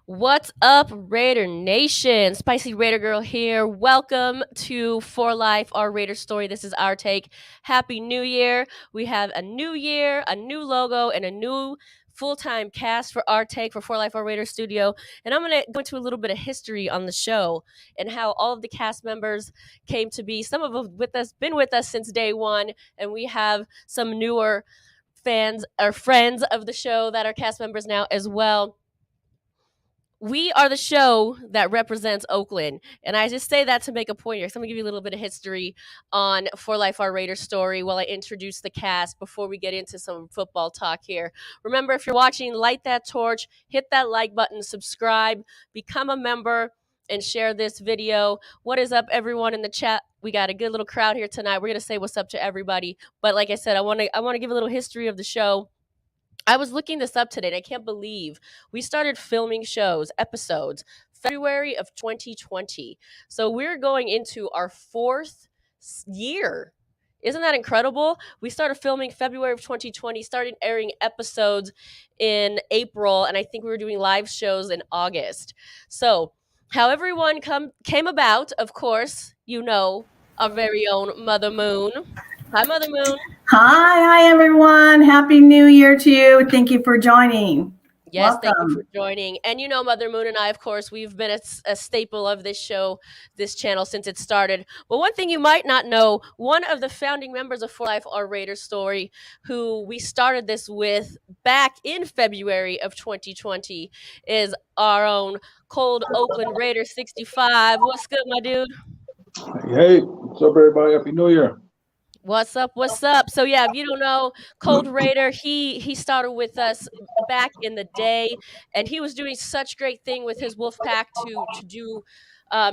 What's up, Raider Nation? Spicy Raider Girl here. Welcome to For Life, our Raider story. This is our take. Happy New Year. We have a new year, a new logo, and a new full-time cast for our take for Life, our Raider studio. And I'm going to go into a little bit of history on the show and how all of the cast members came to be. Some of them been with us since day one, and we have some newer fans or friends of the show that are cast members now as well. We are the show that represents Oakland. And I just say that to make a point here. So I'm going to give you a little bit of history on For Life, Our Raiders story while I introduce the cast before we get into some football talk here. Remember, if you're watching, light that torch, hit that like button, subscribe, become a member, and share this video. What is up, everyone in the chat? We got a good little crowd here tonight. We're going to say what's up to everybody. But like I said, I want to give a little history of the show. I was looking this up today, and I can't believe we started filming episodes, February of 2020. So we're going into our fourth year. Isn't that incredible? We started filming February of 2020, started airing episodes in April, and I think we were doing live shows in August. So how everyone came about, of course, our very own Mother Moon. Hi, Mother Moon. Hi, everyone. Happy New Year to you. Thank you for joining. Yes, Welcome. Thank you for joining. And Mother Moon and I, of course, we've been a staple of this show, this channel since it started. But one thing you might not know, one of the founding members of For Life, Our Raider story, who we started this with back in February of 2020, is our own Cold Oakland Raider 65. What's good, my dude? Hey, what's up, everybody? Happy New Year. What's up? So yeah, if you don't know, Cold Raider, he started with us back in the day, and he was doing such great thing with his wolf pack to do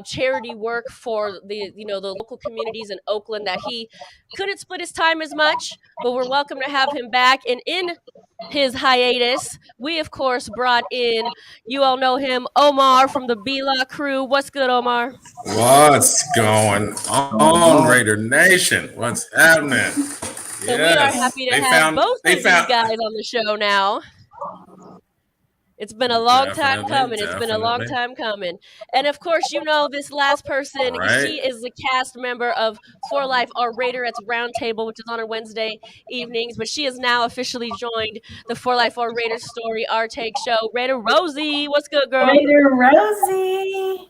charity work for the local communities in Oakland that he couldn't split his time as much, but we're welcome to have him back. And in his hiatus, we of course brought in, you all know him, Omar from the B-Lock crew. What's good, Omar? What's going on, Raider Nation? What's happening? So we are happy to have both of these guys on the show now. It's been a long time coming. And of course, this last person, she is the cast member of For Life, our Raider at Roundtable, which is on Wednesday evenings. But she has now officially joined the For Life, our Raider story, our take show. Raider Rosie, what's good, girl? Raider Rosie.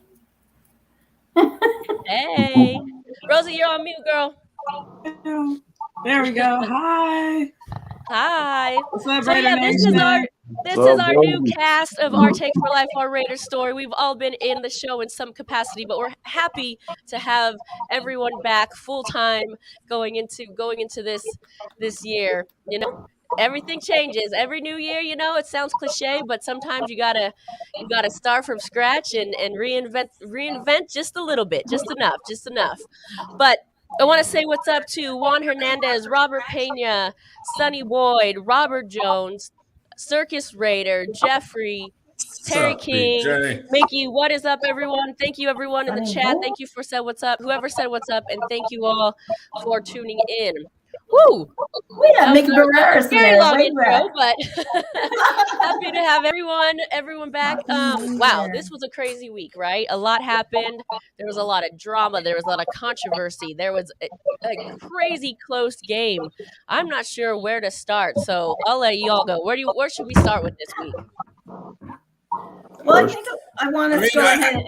Hey. Rosie, you're on mute, girl. There we go. Hi. What's up, Raider Nation? This is our new cast of Our Take For Life, Our Raider story. We've all been in the show in some capacity, but we're happy to have everyone back full time going into this year. Everything changes every new year. It sounds cliche, but sometimes you gotta start from scratch and reinvent just a little bit, just enough. But I want to say what's up to Juan Hernandez, Robert Pena, Sonny Boyd, Robert Jones, Circus Raider, Jeffrey, Terry King, Mickey. What is up, everyone? Thank you, everyone in the chat. Thank you for saying what's up. Whoever said what's up, and thank you all for tuning in. Woo! We have Mickey Barreras very long intro, but happy to have everyone back. Wow, this was a crazy week, right? A lot happened. There was a lot of drama. There was a lot of controversy. There was a crazy close game. I'm not sure where to start, so I'll let you all go. Where should we start with this week? Well, I think I want to go ahead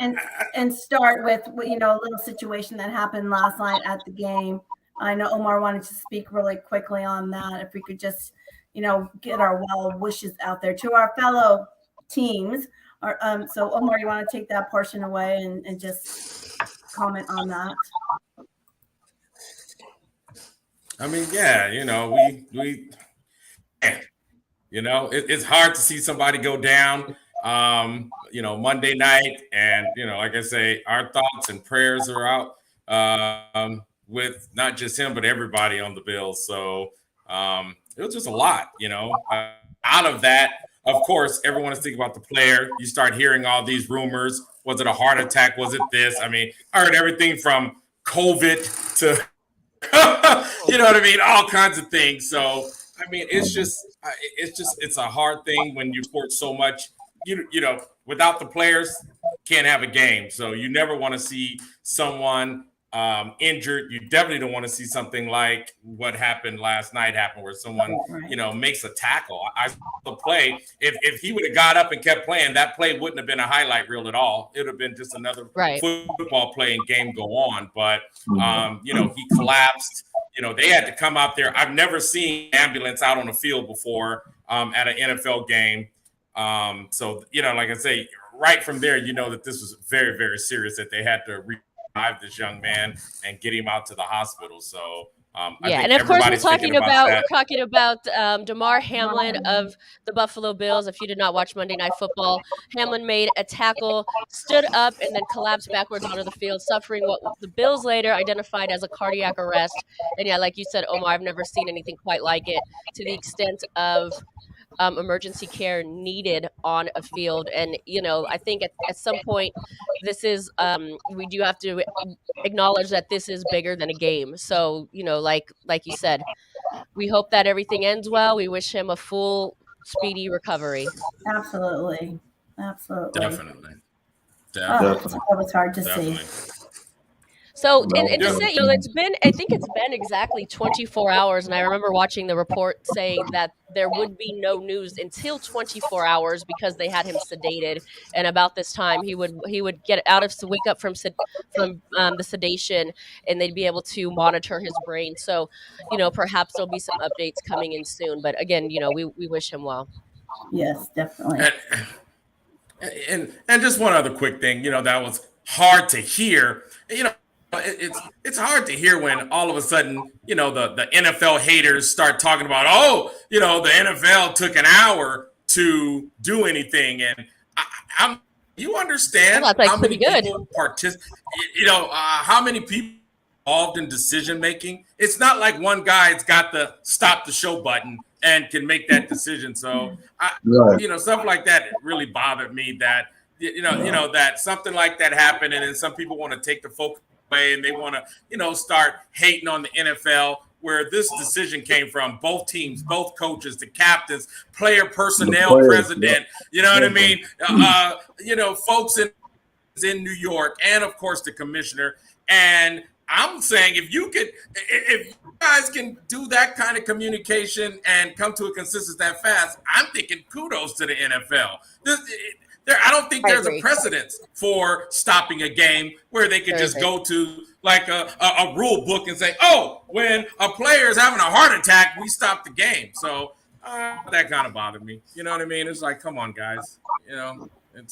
and start with a little situation that happened last night at the game. I know Omar wanted to speak really quickly on that. If we could just, get our well wishes out there to our fellow teams. So Omar, you want to take that portion away and just comment on that? I mean, yeah, it's hard to see somebody go down, Monday night. And, like I say, our thoughts and prayers are out with not just him, but everybody on the Bills. So it was just a lot, out of that. Of course, everyone is thinking about the player. You start hearing all these rumors. Was it a heart attack? Was it this? I mean, I heard everything from COVID to, you know what I mean? All kinds of things. So, I mean, it's a hard thing when you put so much without the players, can't have a game. So you never want to see someone injured. You definitely don't want to see something like what happened last night where someone, makes a tackle. I saw the play. If he would have got up and kept playing, that play wouldn't have been a highlight reel at all. It would have been just another football play and game go on. But, he collapsed. They had to come out there. I've never seen an ambulance out on the field before at an NFL game. So, like I say, right from there, that this was very, very serious, that they had to revive this young man and get him out to the hospital. So, and of course we're talking about Damar Hamlin of the Buffalo Bills. If you did not watch Monday Night Football, Hamlin made a tackle, stood up, and then collapsed backwards onto the field, suffering what the Bills later identified as a cardiac arrest. And yeah, like you said, Omar, I've never seen anything quite like it, to the extent of emergency care needed on a field. And I think at some point this is we do have to acknowledge that this is bigger than a game. So like you said, we hope that everything ends well. We wish him a full speedy recovery. Absolutely. Definitely. That was hard to see. So, and to say, I think it's been exactly 24 hours. And I remember watching the report saying that there would be no news until 24 hours because they had him sedated. And about this time, he would wake up from the sedation, and they'd be able to monitor his brain. So, perhaps there'll be some updates coming in soon. But again, we wish him well. Yes, definitely. And just one other quick thing, that was hard to hear. It's hard to hear when all of a sudden, the NFL haters start talking about, the NFL took an hour to do anything. And you understand how many people how many people involved in decision making? It's not like one guy's got the stop the show button and can make that decision. So, stuff like that really bothered me, that, that something like that happened. And then some people want to take the focus away, and they want to, start hating on the NFL, where this decision came from. Both teams, both coaches, the captains, player personnel, president, what I mean? Folks in New York, and of course the commissioner. And I'm saying, if you guys can do that kind of communication and come to a consensus that fast, I'm thinking kudos to the NFL. I don't think there's a precedent for stopping a game where they could just go to like a rule book and say, when a player is having a heart attack, we stop the game. So that kind of bothered me. You know what I mean? It's like, come on, guys.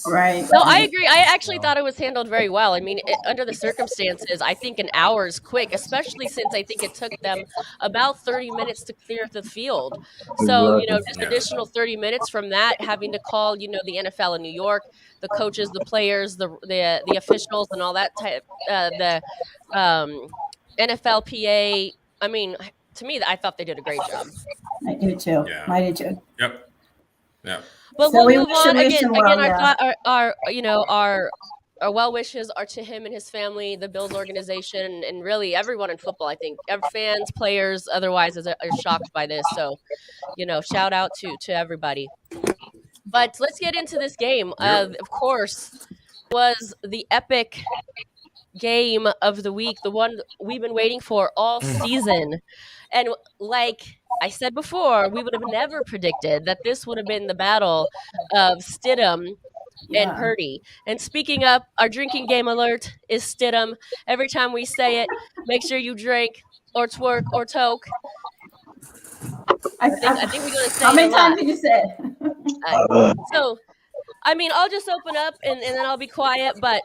Right. No, I agree. I actually thought it was handled very well. I mean, under the circumstances, I think an hour is quick, especially since I think it took them about 30 minutes to clear the field. So, just additional 30 minutes from that, having to call, the NFL in New York, the coaches, the players, the officials, and all that type, the NFLPA. I mean, to me, I thought they did a great job. I do too. Yeah. I do too. Yep. Yeah. But we'll move on. Again, our well wishes are to him and his family, the Bills organization, and really everyone in football. I think fans, players, otherwise are shocked by this. So, shout out to everybody. But let's get into this game. Of course, was the epic game of the week, the one we've been waiting for all season. And like I said before, we would have never predicted that this would have been the battle of Stidham and Purdy. And speaking up, our drinking game alert is Stidham. Every time we say it, make sure you drink or twerk or toke. I think we're going to say how many times did you say it? So, I mean, I'll just open up and then I'll be quiet, but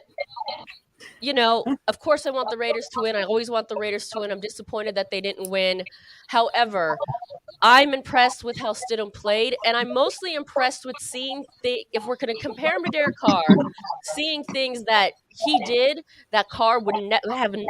of course I want the Raiders to win. I always want the Raiders to win. I'm disappointed that they didn't win. However, I'm impressed with how Stidham played, and I'm mostly impressed with seeing if we're going to compare him to Derek Carr, seeing things that he did that Carr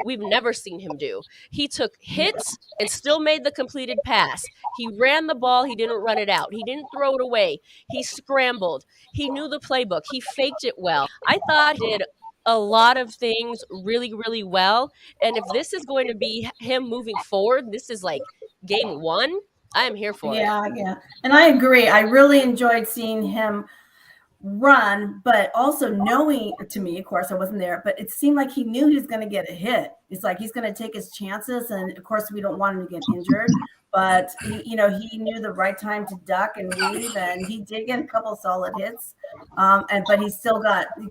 we've never seen him do. He took hits and still made the completed pass. He ran the ball. He didn't run it out. He didn't throw it away. He scrambled. He knew the playbook. He faked it well. I thought he did a lot of things really, really well. And if this is going to be him moving forward, this is like game one, I am here for it. Yeah. And I agree. I really enjoyed seeing him run, but also knowing, to me, of course, I wasn't there, but it seemed like he knew he was going to get a hit. It's like he's going to take his chances, and of course, we don't want him to get injured. But he knew the right time to duck and weave, and he did get a couple of solid hits. But he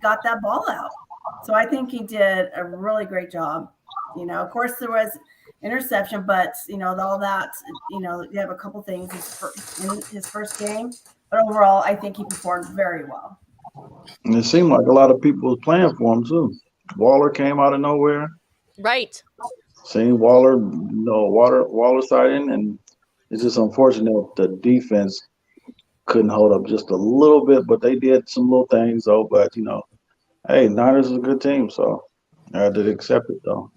got that ball out. So I think he did a really great job. Of course, there was interception, but all that, you have a couple things in his first game. But overall, I think he performed very well. And it seemed like a lot of people was playing for him too. Waller came out of nowhere. Right. Seeing Waller side in, and it's just unfortunate the defense couldn't hold up just a little bit, but they did some little things though. But hey, Niners is a good team, so I had to accept it though.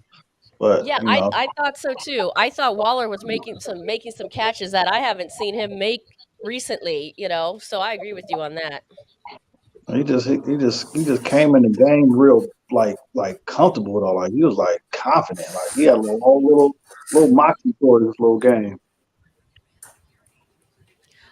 But yeah, I thought so too. I thought Waller was making some catches that I haven't seen him make recently, so I agree with you on that. He just came in the game real like comfortable with all. Like he was like confident. Like he had a little moxie for this little game.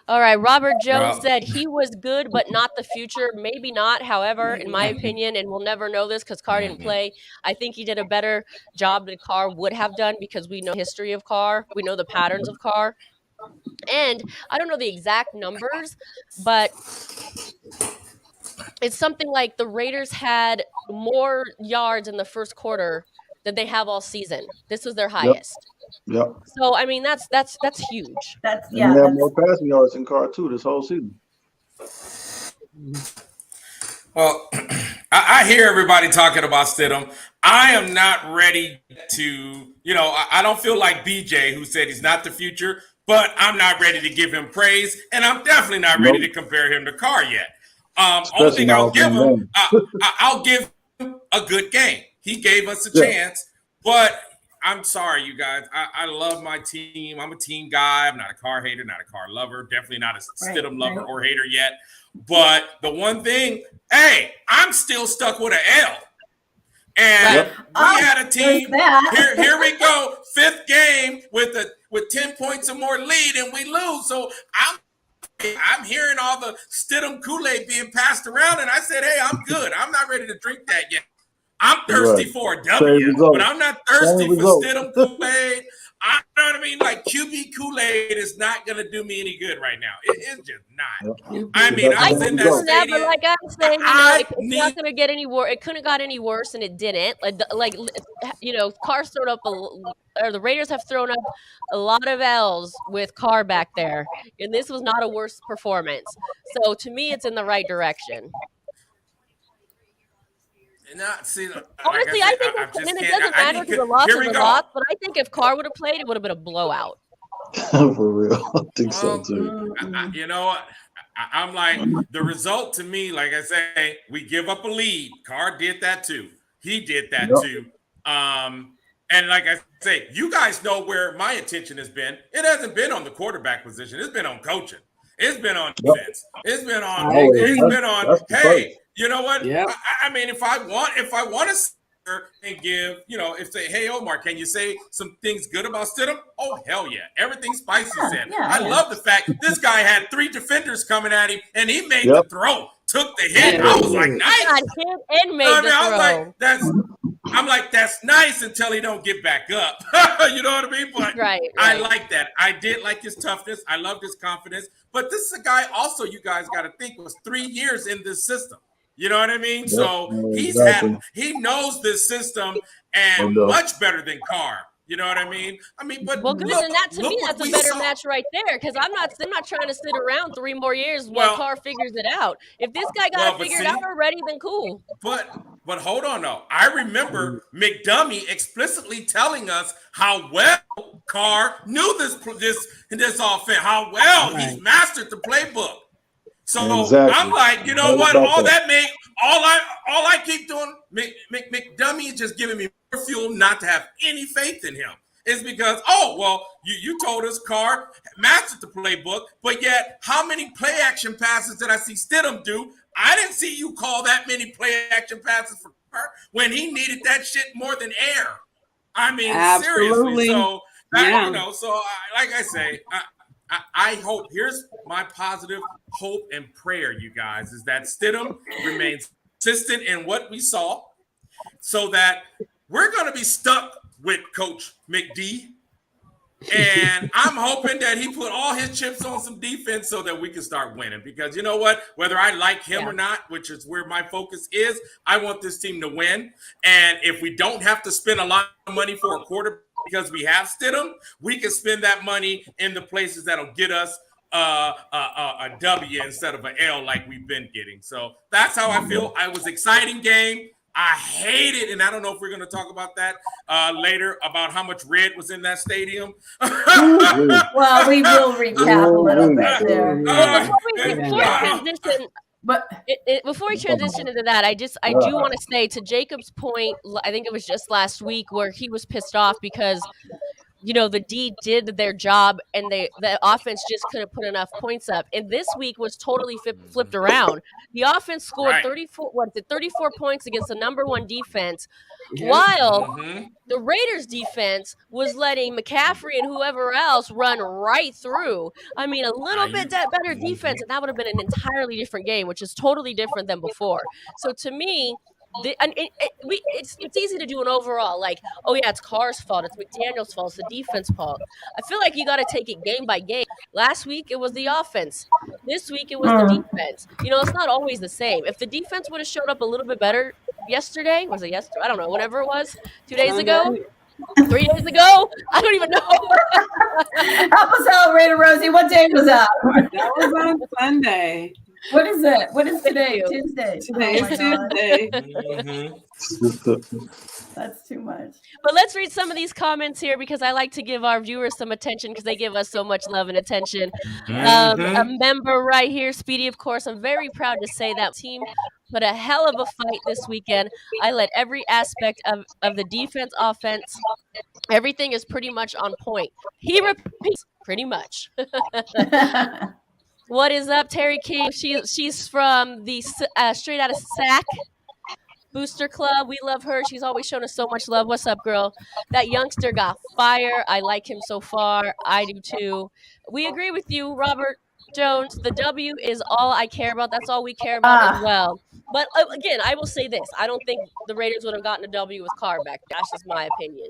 All right, Robert Jones said he was good, but not the future. Maybe not. However, in my opinion, and we'll never know this because Carr didn't play, I think he did a better job than Carr would have done because we know the history of Carr. We know the patterns of Carr. And I don't know the exact numbers, but it's something like the Raiders had more yards in the first quarter than they have all season. This was their highest. Yep. So I mean that's huge. They have more passing yards in Carr too this whole season. Well, I hear everybody talking about Stidham. I am not ready to, I don't feel like BJ who said he's not the future, but I'm not ready to give him praise, and I'm definitely not ready to compare him to Carr yet. Only thing I'll give him, I'll give him a good game. He gave us a chance, but I'm sorry, you guys. I love my team. I'm a team guy. I'm not a Carr hater, not a Carr lover, definitely not a Stidham lover or hater yet. But the one thing, hey, I'm still stuck with an L. And we had a team. Here we go. 5th game with 10 points or more lead, and we lose. So I'm hearing all the Stidham Kool-Aid being passed around, and I said, hey, I'm good. I'm not ready to drink that yet. I'm thirsty for a W, but I'm not thirsty for Stidham Kool-Aid. I know what I mean? Like QB Kool-Aid is not going to do me any good right now. It's just not. I mean, I was in that stadium. Like I was saying, it's not going to get any worse. It couldn't have got any worse, and it didn't. Carr's thrown up the Raiders have thrown up a lot of L's with Carr back there, and this was not a worse performance. So to me, it's in the right direction. Honestly, I think it doesn't matter because the loss is a loss, but I think if Carr would have played, it would have been a blowout. For real. I think so too. You know what? I'm like, the result to me, like I say, we give up a lead. Carr did that too. He did that too. And like I say, you guys know where my attention has been. It hasn't been on the quarterback position. It's been on coaching. It's been on defense. It's been on. Hey, you know what? Yep. I mean, if I want to sit and give, if say, hey Omar, can you say some things good about Stidham? Oh hell yeah, everything Spicy said. I love the fact this guy had 3 defenders coming at him and he made the throw, took the hit. I was like, nice. Got hit and made the throw. I'm like, that's nice until he don't get back up. You know what I mean? But right. I like that. I did like his toughness. I loved his confidence. But this is a guy also you guys got to think was 3 years in this system. You know what I mean? Yep, so he knows this system and much better than Carr. You know what I mean? But good. And that to me, that's a better match right there. Because I'm not trying to sit around 3 more years while Carr figures it out. If this guy got it figured out already, then cool. But hold on though. I remember McDummy explicitly telling us how well Carr knew this offense, how well he's mastered the playbook. So I'm like, you know what? All I keep doing, McDummy is just giving me more fuel not to have any faith in him. It's because, you told us Carr mastered the playbook, but yet how many play action passes did I see Stidham do? I didn't see you call that many play action passes for Carr when he needed that shit more than air. I mean, seriously. So, like I say, I hope, here's my positive hope and prayer, you guys, is that Stidham remains consistent in what we saw so that we're going to be stuck with Coach McD. And I'm hoping that he put all his chips on some defense so that we can start winning. Because you know what? Whether I like him or not, which is where my focus is, I want this team to win. And if we don't have to spend a lot of money for a quarterback because we have Stidham, we can spend that money in the places that'll get us a W instead of an L like we've been getting. So that's how I feel. It was an exciting game. I hate it, and I don't know if we're going to talk about that later, about how much red was in that stadium. Well, we will recap a little bit there. Before we transition into that, I do want to say, to Jacob's point, I think it was just last week where he was pissed off because the D did their job and the offense just couldn't put enough points up. And this week was totally flipped around. The offense scored 34 points against the number one defense, while the Raiders defense was letting McCaffrey and whoever else run right through. I mean, a little bit better defense, and that would have been an entirely different game, which is totally different than before. So to me, it's easy to do an overall, like, oh yeah, it's Carr's fault, it's McDaniel's fault, it's the defense fault. I feel like you got to take it game by game. Last week it was the offense. This week it was the defense. It's not always the same. If the defense would have showed up a little bit better yesterday, was it yesterday? I don't know. Whenever it was, 2 days ago, 3 days ago, I don't even know. Help us out, Raider Rosie. What day was that? That was on Sunday. What is it? What is today? Tuesday. Today is Tuesday. That's too much. But let's read some of these comments here because I like to give our viewers some attention because they give us so much love and attention. A member right here, Speedy, of course. I'm very proud to say that team put a hell of a fight this weekend. I let every aspect of the defense, offense, everything is pretty much on point. He repeats pretty much. What is up, Terry King? She's from the Straight Out of Sack Booster Club. We love her. She's always shown us so much love. What's up, girl? That youngster got fire. I like him so far. I do too. We agree with you, Robert Jones. The W is all I care about. That's all we care about as well. But again, I will say this. I don't think the Raiders would have gotten a W with Carr back. That's just my opinion.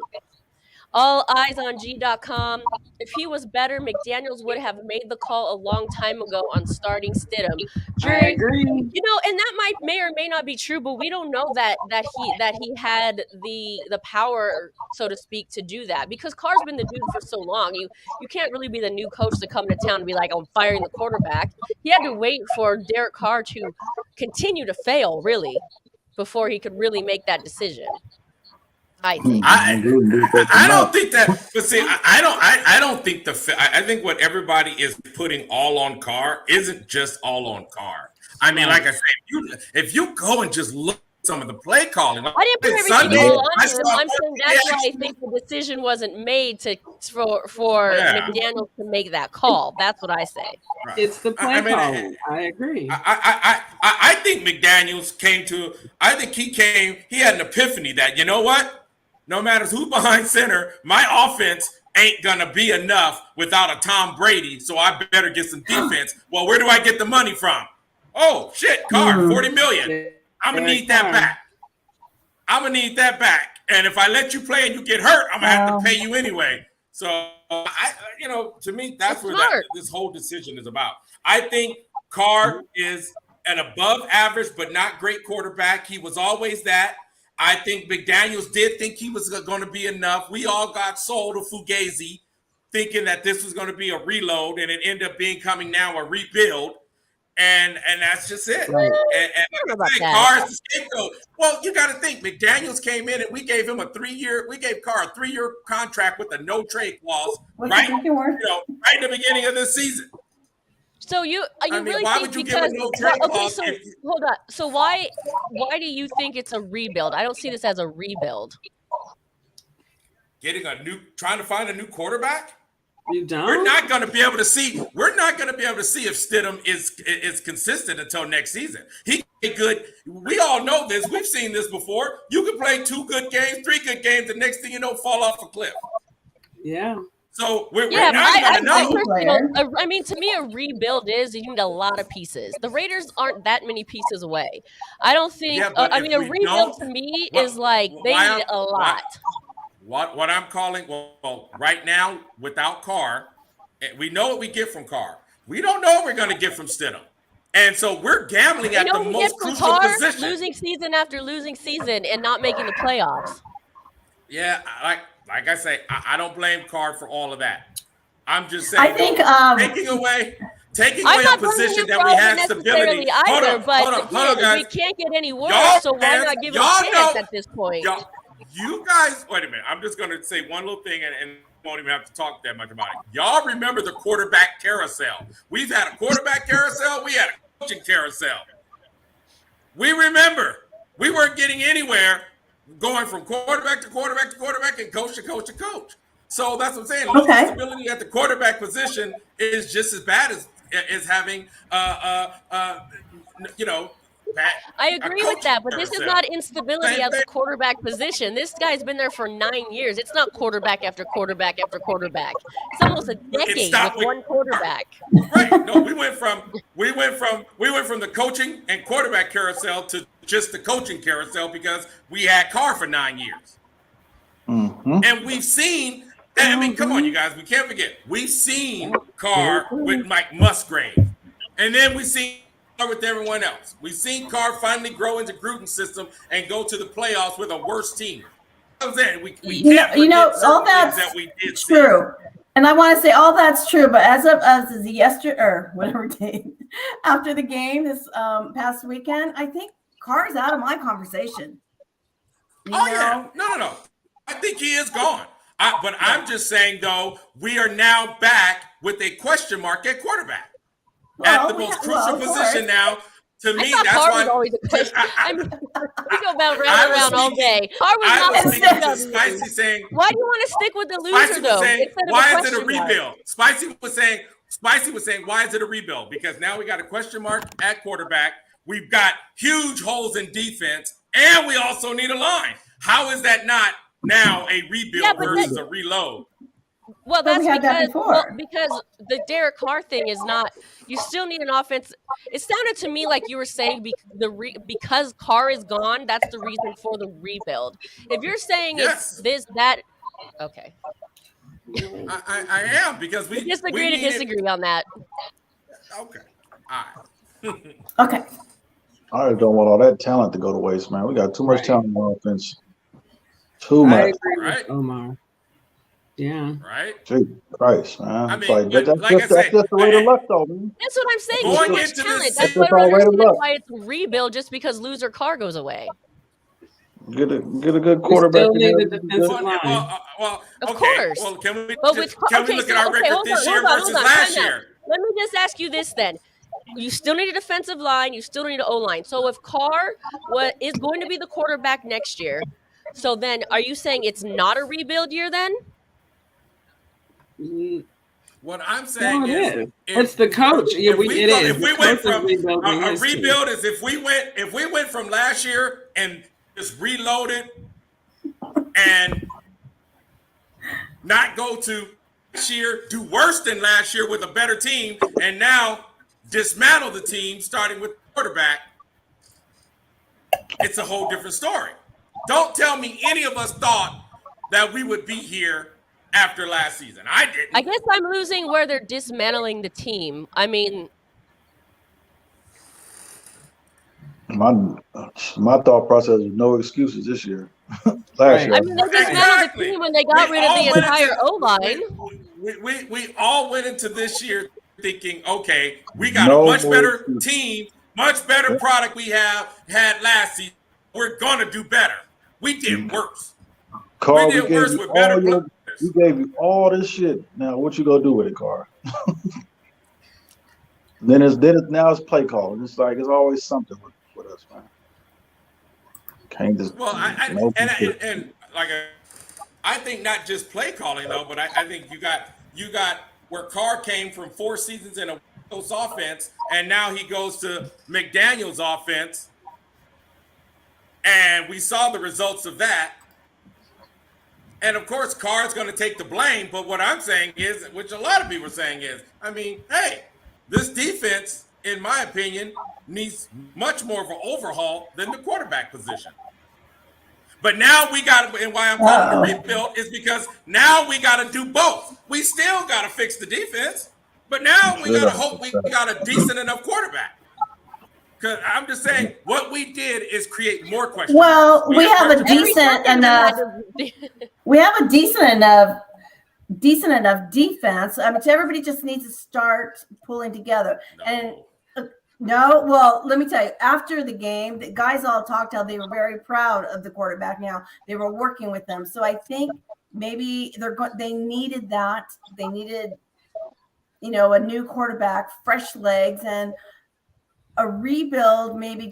All eyes on G.com. If he was better, McDaniels would have made the call a long time ago on starting Stidham. I agree. And that may or may not be true, but we don't know that he had the power, so to speak, to do that because Carr's been the dude for so long. You can't really be the new coach to come to town and be like, I'm firing the quarterback. He had to wait for Derek Carr to continue to fail, really, before he could really make that decision. I think. I don't think that. But see, I don't think I think what everybody is putting all on Carr isn't just all on Carr. I mean, like I said, if you go and just look at some of the play calling, I didn't put everything all on him. I'm saying that's why I think the decision wasn't made for McDaniels to make that call. That's what I say. Right. It's the play calling. I agree. I think McDaniels he had an epiphany that, you know what? No matter who's behind center, my offense ain't going to be enough without a Tom Brady, so I better get some defense. Well, where do I get the money from? Oh, shit, Carr, $40 million. I'm going to need that back. And if I let you play and you get hurt, I'm going to have to pay you anyway. So, to me, that's where this whole decision is about. I think Carr is an above average but not great quarterback. He was always that. I think McDaniels did think he was going to be enough. We all got sold to Fugazi thinking that this was going to be a reload, and it ended up becoming now a rebuild. And that's just it. Right. And Carr is the scapegoat. Well, you got to think McDaniels came in and we gave Carr a 3-year contract with a no trade clause, right in the beginning of this season. So really why think would you because give a no trade clause? Hold on. So why do you think it's a rebuild? I don't see this as a rebuild. Trying to find a new quarterback? You don't? We're not going to be able to see if Stidham is consistent until next season. He get good. We all know this. We've seen this before. You can play 2 good games, 3 good games, the next thing you know, fall off a cliff. Yeah. So we're Yeah, not I going to know. personally, I mean, to me, a rebuild is you need a lot of pieces. The Raiders aren't that many pieces away. I don't think. Yeah, but I mean, a if we rebuild don't- to me Well, is like they why need I'm- a lot. What I'm calling, well, right now without Carr, we know what we get from Carr. We don't know what we're going to get from Stidham. And so we're gambling at the most crucial Carr, position. losing season after losing season and not making the playoffs. Yeah, like I say, I don't blame Carr for all of that. I'm just saying, I think taking away I'm a not position blaming that we you have necessarily stability. either, but hold on, again, guys. we can't get any worse, Y'all so why fans, not give it a y'all chance know- at this point? You guys, wait a minute. I'm just going to say one little thing and won't even have to talk that much about it. Y'all remember the quarterback carousel. We've had a quarterback carousel. We had a coaching carousel. We remember. We weren't getting anywhere going from quarterback to quarterback to quarterback and coach to coach to coach. So that's what I'm saying. Losing stability at the quarterback position is just as bad as having, bad. I agree with that, but this is not instability at the quarterback position. This guy's been there for 9 years. It's not quarterback after quarterback after quarterback. It's almost a decade with one quarterback. Right. No, we went from the coaching and quarterback carousel to just the coaching carousel because we had Carr for 9 years. Mm-hmm. And we've seen, I mean, come on, you guys, we can't forget. We've seen Carr with Mike Musgrave. And then we've seen Carr with everyone else. We've seen Carr finally grow into Gruden's system and go to the playoffs with a worse team. I'm saying we can't forget all that's that we did true. And I want to say all that's true, but as of yesterday or whatever day after the game this past weekend, I think Carr's out of my conversation. Yeah, no. I think he is gone. But I'm just saying though, we are now back with a question mark at quarterback. At the most crucial position now. To me, that's why. Always a question. I mean, we go round all day. Carr was not Spicy saying, why do you want to stick with the loser though? Saying, why is it a rebuild? Spicy was saying, why is it a rebuild? Because now we got a question mark at quarterback. We've got huge holes in defense, and we also need a line. How is that not now a rebuild versus a reload? Well, that's because the Derek Carr thing is not. You still need an offense. It sounded to me like you were saying because Carr is gone, that's the reason for the rebuild. If you're saying it's this, that, okay. I am because we disagree to disagree on that. Okay. All right. Okay. I don't want all that talent to go to waste, man. We got too much talent on offense. Too much. I agree with Omar. Yeah. Right. Jesus Christ, man. I mean, that's just the way to luck, though, man. That's what I'm saying. Going Too much into talent. this, That's why it's a rebuild just because loser Carr goes away. Get a good quarterback. We still need the defensive line. Well, of course. Well, can we look at our record this year versus last year? Let me just ask you this then. You still need a defensive line. You still need an O-line. So if Carr is going to be the quarterback next year, so then are you saying it's not a rebuild year then? What I'm saying is, it's the coach. If we went from a rebuild is if we went from last year and just reloaded and not go to this year, do worse than last year with a better team, and now dismantle the team starting with the quarterback, it's a whole different story. Don't tell me any of us thought that we would be here after last season. I didn't. I guess I'm losing where they're dismantling the team. I mean, my thought process was no excuses this year. Last year. I mean, they dismantled the team when they got rid of the entire O-line. We all went into this year thinking, okay, we got a much better team, much better product we had last season. We're gonna do better. We did worse. Carr, we did worse with better players. We gave you all this shit. Now, what you gonna do with it, Carr? Then it's play calling. It's like it's always something with us, man. Can't just. Well, I think not just play calling though, but I think you got where Carr came from 4 seasons in a West Coast offense, and now he goes to McDaniel's offense, and we saw the results of that. And of course, Carr is going to take the blame. But what I'm saying is, which a lot of people are saying is, I mean, hey, this defense, in my opinion, needs much more of an overhaul than the quarterback position. But now we got to, and why I'm calling it a rebuild is because now we got to do both. We still got to fix the defense, but now we got to hope we got a decent enough quarterback. Because I'm just saying, what we did is create more questions. Well, we have a decent enough. We have a decent enough defense. I mean, everybody just needs to start pulling together. No, well, let me tell you, after the game, the guys all talked how they were very proud of the quarterback. Now they were working with them. So I think maybe they needed that. They needed, a new quarterback, fresh legs, and a rebuild, maybe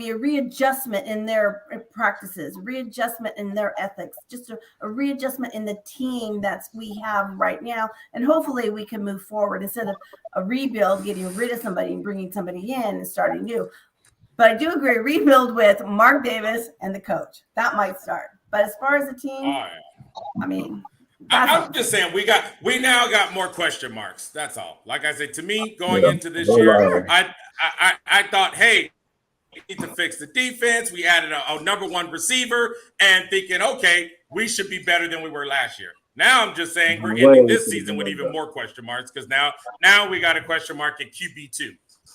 a readjustment in their practices, readjustment in their ethics, just a readjustment in the team that we have right now. And hopefully we can move forward instead of a rebuild, getting rid of somebody and bringing somebody in and starting new. But I do agree, rebuild with Mark Davis and the coach. That might start. But as far as the team, I mean, I'm just saying we now got more question marks. That's all. Like I said, to me, going into this year, I thought, hey, we need to fix the defense. We added a number one receiver and thinking, okay, we should be better than we were last year. Now I'm just saying we're ending this season with even more question marks because now we got a question mark at QB2.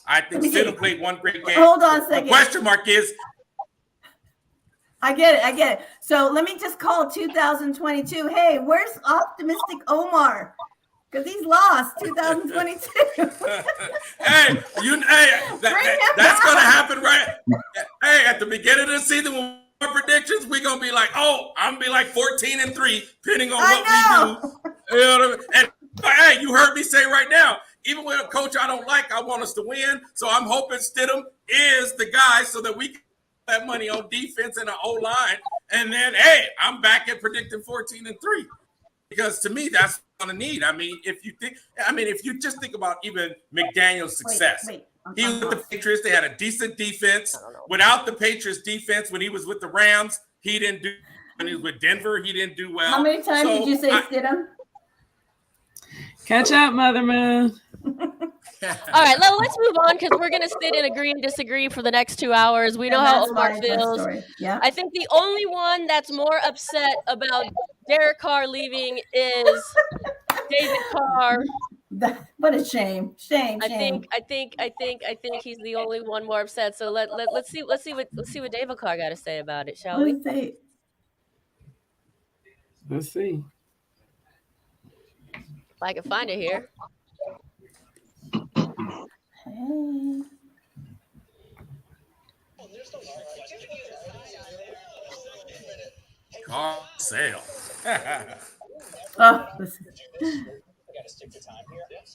I think Stidham played one great game. Hold on a second. The question mark is. I get it. So let me just call 2022. Hey, where's optimistic Omar? Because he's lost 2022. Hey, that's going to happen, right? Hey, at the beginning of the season, when our predictions, we're going to be like, I'm going to be like 14-3, depending on what we do. You know what I mean? And hey, you heard me say right now, even with a coach I don't like, I want us to win. So I'm hoping Stidham is the guy so that we can that money on defense and an O-line. And then, hey, I'm back at predicting 14-3. Because to me, that's what I need. I mean, if you just think about even McDaniel's success. He was with the Patriots. They had a decent defense. Without the Patriots defense, when he was with the Rams, he didn't do. When he was with Denver, he didn't do well. How many times did you say Stidham? Catch up, Mother Moon. All right, let's move on because we're going to sit and agree and disagree for the next 2 hours. We know how Omar feels. Yeah. I think the only one that's more upset about Derek Carr leaving is David Carr. What a shame! Shame. I think he's the only one more upset. So let's see what David Carr got to say about it, shall we? Let's see. If I can find it here. Hey. Carr sale. Got to stick to time here. Let's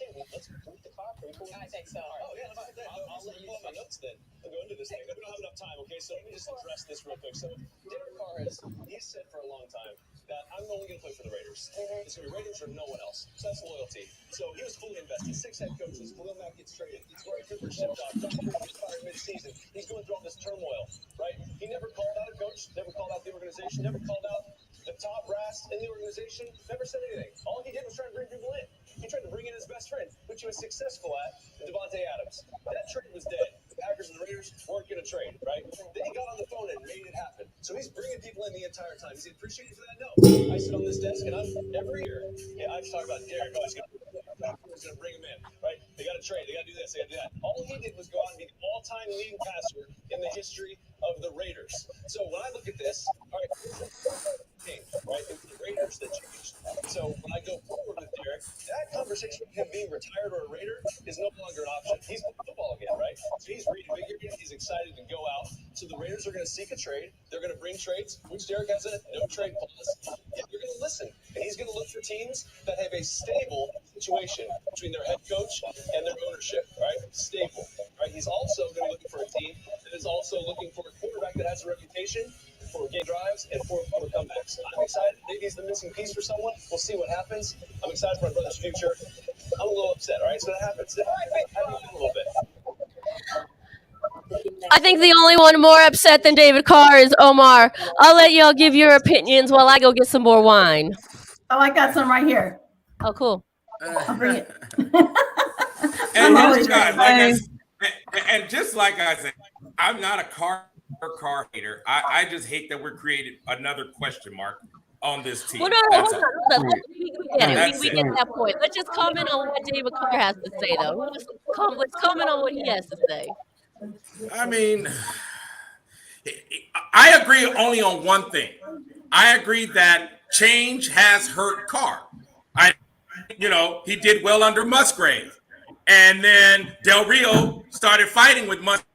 complete the clock. I think so. Oh, yeah. I'll let you pull up my notes then. I'll go into this thing. We don't have enough time, okay? So let me just address this real quick. So Derek Carr he's said for a long time that I'm only going to play for the Raiders. It's going to be Raiders or no one else. So that's loyalty. So he was fully invested. 6 head coaches. Khalil Mack gets traded. He's Roy Cooper shipped off. John Cooper gets fired mid-season. He's going through all this turmoil, right? He never called out a coach, never called out the organization, never called out the top brass in the organization, never said anything. All he did was try to bring people in. He tried to bring in his best friend, which he was successful at, Devante Adams. That trade was dead. The Packers and the Raiders weren't going to trade, right? Then he got on the phone and made it happen. So he's bringing people in the entire time. Is he appreciated for that? No. I sit on this desk and every year, I just talk about Derek. He's going to bring him in, right? They got to trade. They got to do this. They got to do that. All he did was go out and be the all-time leading passer in the history of the Raiders. So when I look at this, all right, right? It was the Raiders that changed. So when I go forward with Derek, that conversation with him being retired or a Raider is no longer an option. He's playing football again, right? So he's reinvigorated. He's excited to go out. So the Raiders are going to seek a trade. They're going to bring trades, which Derek has a no trade clause. And you're going to listen. And he's going to look for teams that have a stable situation between their head coach and their ownership, right? Stable, right? He's also going to be looking for a team that is also looking for a quarterback that has a reputation for game drives and for comebacks. I'm excited. Maybe he's the missing piece for someone. We'll see what happens. I'm excited for my brother's future. I'm a little upset, all right? So that happens. A little bit. I think the only one more upset than David Carr is Omar. I'll let y'all give your opinions while I go get some more wine. Oh, I got some right here. Oh, cool. I'll bring it. And always guys, ready. and just like I said, I'm not a car hater. I just hate that we're creating another question mark on this team. Well, no, That's hold all. on. We get it. That's We it. get that point. Let's just comment on what David Carr has to say, though. Let's comment on what he has to say. I mean, I agree only on one thing. I agree that change has hurt Carr. He did well under Musgrave. And then Del Rio started fighting with Musgrave.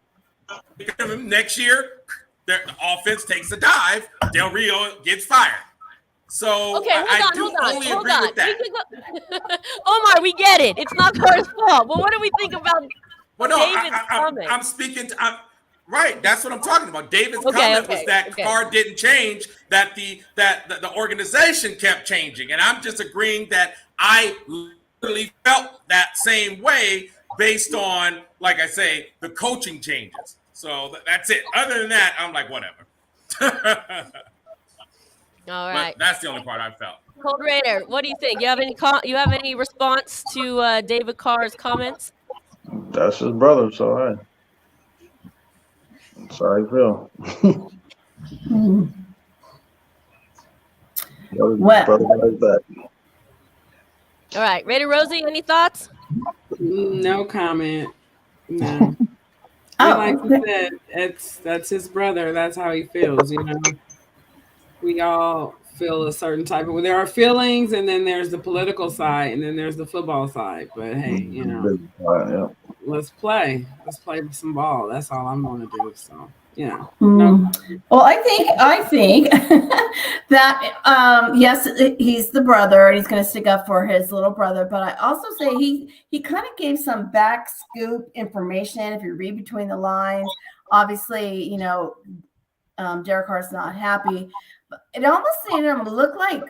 Next year, the offense takes a dive. Del Rio gets fired. So Okay, hold on. with that. Omar, we get it. It's not Carr's fault. But what do we think about David's comment? I'm speaking to right. That's what I'm talking about. David's comment was that Carr didn't change, that the organization kept changing. And I'm just agreeing that I literally felt that same way based on, like I say, the coaching changes. So that's it. Other than that, I'm like, whatever. All right. But that's the only part I felt. Cold Raider, what do you think? You have any response to David Carr's comments? That's his brother, so hey. That's how I feel. Well, all right, Raider Rosie, any thoughts? No comment. No. Like you said, that's his brother. That's how he feels. We all feel a certain type of way. There are feelings, and then there's the political side, and then there's the football side. But hey, let's play. Let's play some ball. That's all I'm going to do. So no. Well, I think that yes, he's the brother, and he's going to stick up for his little brother. But I also say he kind of gave some back scoop information. If you read between the lines, obviously, Derek Carr's not happy. But it almost made him look like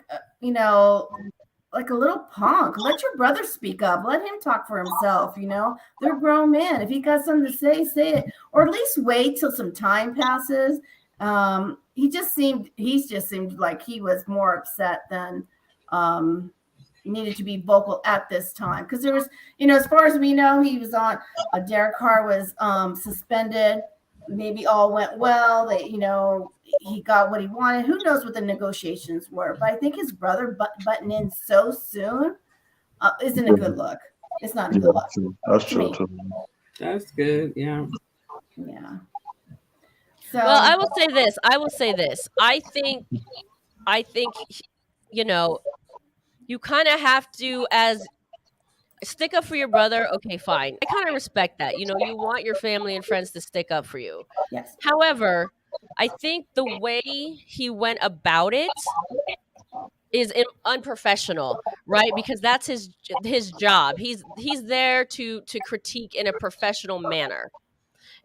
like a little punk. Let your brother speak up. Let him talk for himself. They're grown men. If he got something to say it, or at least wait till some time passes. He just seemed like he was more upset than needed to be vocal at this time. Because there was, as far as we know, he was on. Derek Carr was suspended. Maybe all went well. That he got what he wanted. Who knows what the negotiations were? But I think his brother butting in so soon isn't a good look. It's not a good look. That's true too. That's good. Yeah. Yeah. So, well, I will say this. I think you kind of have to stick up for your brother. Okay, fine. I kind of respect that. You want your family and friends to stick up for you. Yes. However, I think the way he went about it is unprofessional, right? Because that's his job. He's there to critique in a professional manner.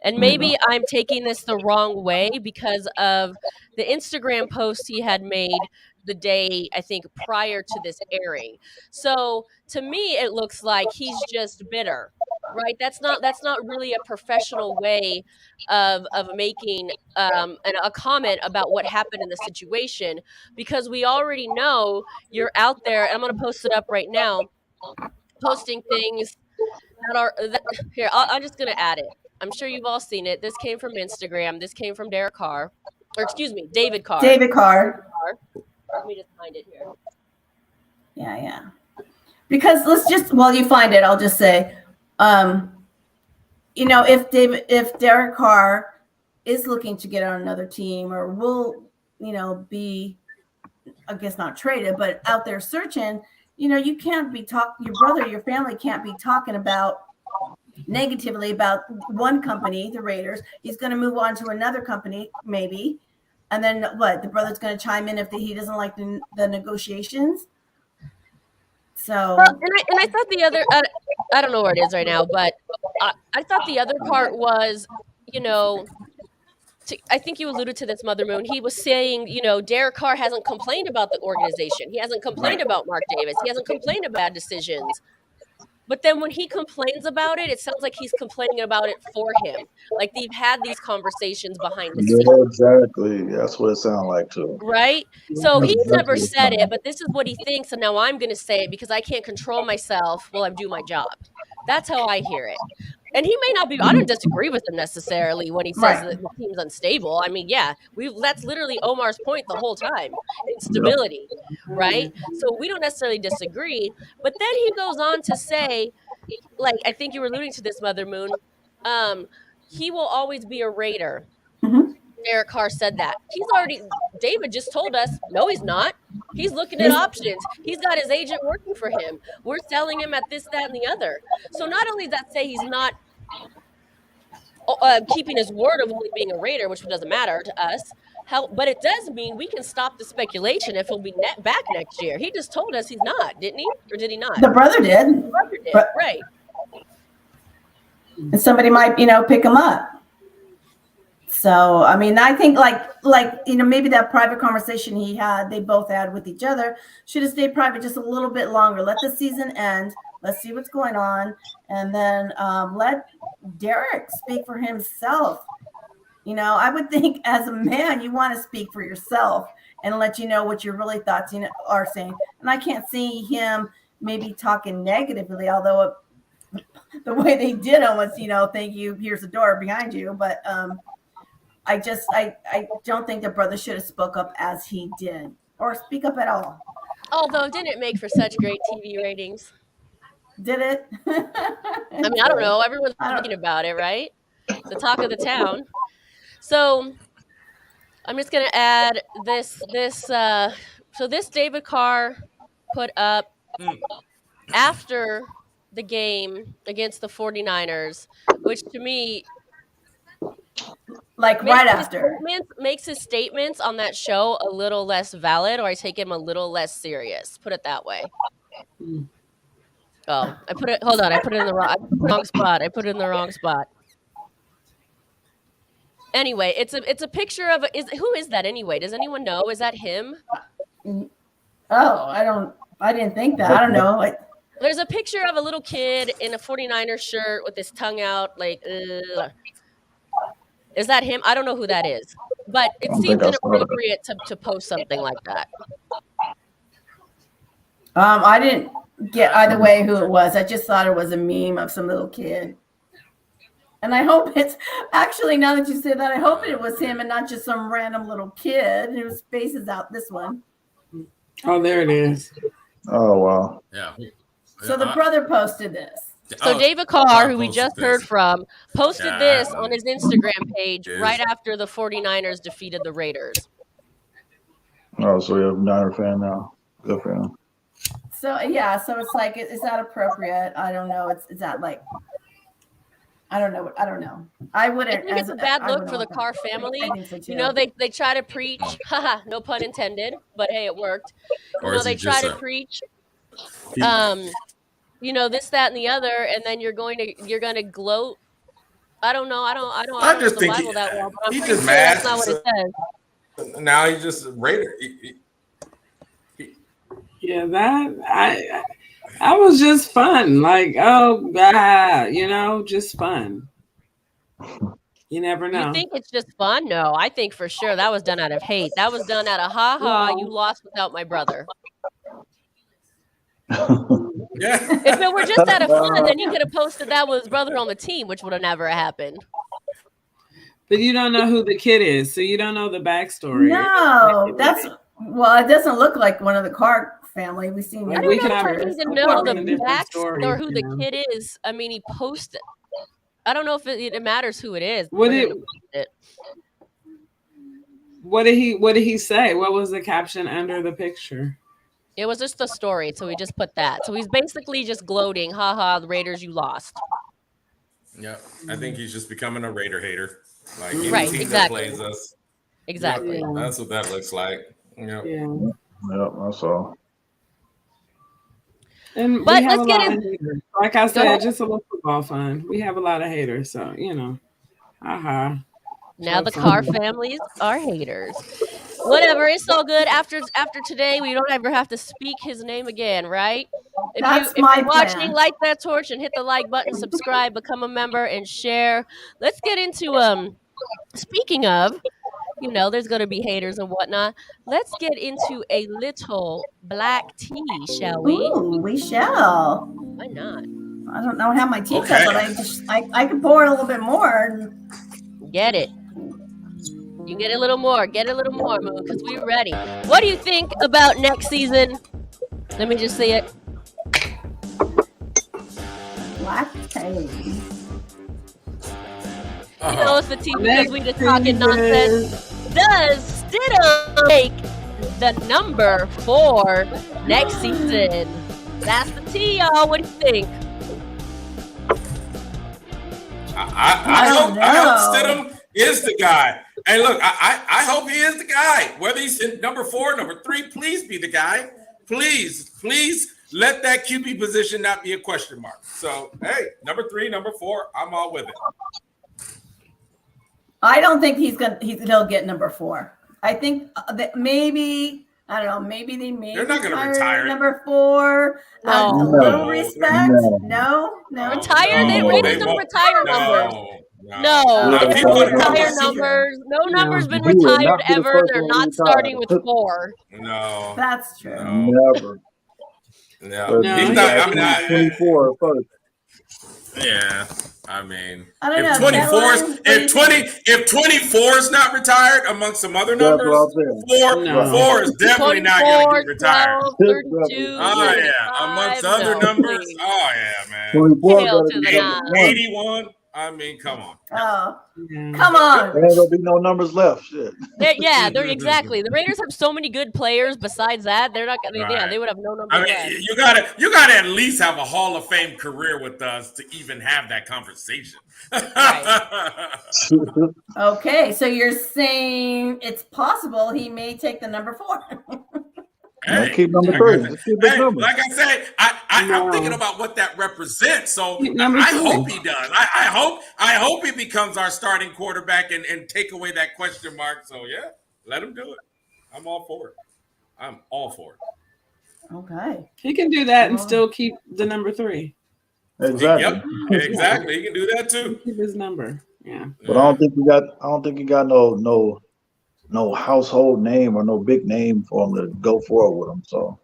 And maybe I'm taking this the wrong way because of the Instagram post he had made the day, I think, prior to this airing. So to me, it looks like he's just bitter, right? That's not really a professional way of making a comment about what happened in the situation, because we already know you're out there, and I'm going to post it up right now, posting things here. I'm just going to add it. I'm sure you've all seen it. This came from Instagram. This came from David Carr. David Carr. Let me just find it here. Yeah. Because while you find it, I'll just say, if Derek Carr is looking to get on another team, or will, be, I guess not traded, but out there searching, you can't be your brother, your family can't be talking about negatively about one company, the Raiders. He's going to move on to another company, maybe. And then what? The brother's going to chime in if he doesn't like the negotiations. So, and I thought the other, I don't know where it is right now, but I thought the other part was, I think you alluded to this, Mother Moon. He was saying, Derek Carr hasn't complained about the organization. He hasn't complained about Mark Davis. He hasn't complained about decisions. But then when he complains about it, it sounds like he's complaining about it for him. Like they've had these conversations behind the scenes. Yeah, exactly. That's what it sounds like too. Right? So That's he's never exactly what it said sounds it, like. but this is what he thinks, and now I'm going to say it because I can't control myself while I'm doing my job. That's how I hear it. And he may not be, I don't disagree with him necessarily when he says that the team's unstable. I mean, yeah, that's literally Omar's point the whole time. Instability, right? So we don't necessarily disagree. But then he goes on to say, like, I think you were alluding to this, Mother Moon, he will always be a Raider. Derek Carr said that. David just told us, no, he's not. He's looking at options. He's got his agent working for him. We're selling him at this, that, and the other. So not only does that say he's not keeping his word of only being a Raider, which doesn't matter to us, but it does mean we can stop the speculation if he'll be back next year. He just told us he's not, didn't he? Or did he not? The brother did. The brother did, right. And somebody might, pick him up. So, I mean, I think like, maybe that private conversation they both had with each other should have stayed private just a little bit longer. Let the season end. Let's see what's going on. And then let Derek speak for himself. I would think as a man, you want to speak for yourself and let you know what your really thoughts are saying. And I can't see him maybe talking negatively, although the way they did him was, thank you, here's the door behind you. But I don't think the brother should have spoke up as he did or speak up at all. Although didn't it make for such great TV ratings? Did it? I mean, I don't know. Everyone's talking about it, right? The talk of the town. So I'm just going to add this. So this David Carr put up after the game against the 49ers, which to me, like right after, makes his statements on that show a little less valid, or I take him a little less serious. Put it that way. Oh, hold on. I put it in the wrong spot. I put it in the wrong spot. Anyway, it's a picture of who is that anyway? Does anyone know? Is that him? Oh, I didn't think that. I don't know. There's a picture of a little kid in a 49er shirt with his tongue out, like, is that him? I don't know who that is, but it seems inappropriate to post something like that. I didn't get either way who it was. I just thought it was a meme of some little kid. And I hope it's actually, now that you say that, I hope it was him and not just some random little kid whose face is out this one. Oh, there it is. Oh, wow. Yeah. So the brother posted this. So David Carr, who we just heard from, posted this on his Instagram page right after the 49ers defeated the Raiders. Oh, so you're a Niner fan now. Good for him. So, yeah, so it's like, is that appropriate? I don't know. Is that like, I don't know. I wouldn't. I think it's a bad look for the Carr family. I think so too. They try to preach, no pun intended, but hey, it worked. They try to preach, this, that, and the other, and then you're going to gloat. I don't know. I don't know the Bible that well, but I'm pretty sure that's not what it says. Now he's just a Raider. Yeah, that was just fun. Like, just fun. You never know. You think it's just fun? No, I think for sure that was done out of hate. That was done out of you lost without my brother. Yeah. If it were just out of fun, then you could have posted that with his brother on the team, which would have never happened. But you don't know who the kid is, so you don't know the backstory. No, it doesn't look like one of the Carr family. We see. I don't know if I need to know the backstory or who the kid is. I mean, he posted. I don't know if it matters who it is. What did he say? What was the caption under the picture? It was just a story, so he just put that. So he's basically just gloating, the Raiders, you lost. Yeah, I think he's just becoming a Raider hater. Like right, team exactly. that plays us. Exactly. Yeah, that's what that looks like. Yeah. That's all. And but we have let's get haters. Like I said, just a little football fun. We have a lot of haters, so Now the Carr families are haters. Whatever, it's all good. After today, we don't ever have to speak his name again, right? That's if my you're watching, plan. light that torch and hit the like button, subscribe, become a member, and share. Let's get into speaking of, there's gonna be haters and whatnot. Let's get into a little black tea, shall we? Ooh, we shall. Why not? I don't know how my teacup, Okay. but I could pour a little bit more. Get it. You get a little more. Get a little more, Moon, because we're ready. What do you think about next season? Let me just see it. Black tea. It's the tea because we just talking nonsense. Does Stidham make the number 4 next season? That's the tea, y'all. What do you think? I hope Stidham is the guy. Hey, look, I hope he is the guy. Whether he's in number 4, number 3, please be the guy. Please let that QB position not be a question mark. So, hey, number 3, number 4, I'm all with it. I don't think he'll get number 4. I think that maybe, I don't know, maybe they're not going to retire number 4. No. A little respect. No. Retire? No, Raiders they don't won't. retire numbers. No, If they he don't put it retire on- numbers. No number's been He would retired not be the ever. first They're one not retired. starting with 4. No. That's true. Never. No. No, He's he not, doesn't. 24 first. yeah. I mean, I don't if know. 24 if 24 is not retired amongst some other numbers, four is definitely not going to get retired. 12, 32, Oh yeah, amongst other numbers. please. Oh yeah, man. 24 Hell better to be the number nine. 1. 81. I mean, come on. Oh, Yeah. come on. There ain't gonna be no numbers left. Shit. They're exactly. The Raiders have so many good players. Besides that, they're not gonna. Yeah, Right. they would have no numbers I mean, left. you gotta at least have a Hall of Fame career with us to even have that conversation. Okay, so you're saying it's possible he may take the number 4. Hey, keep number 3. Just keep big numbers. like I said, I'm No. thinking about what that represents. So Keep number I 3. hope he does. I hope he becomes our starting quarterback and take away that question mark. So yeah, let him do it. I'm all for it. I'm all for it. Okay. He can do that and still keep the number 3. Exactly. Yep, exactly. He can do that too. Keep his number. Yeah. But I don't think he got no household name or no big name for him to go forward with him. So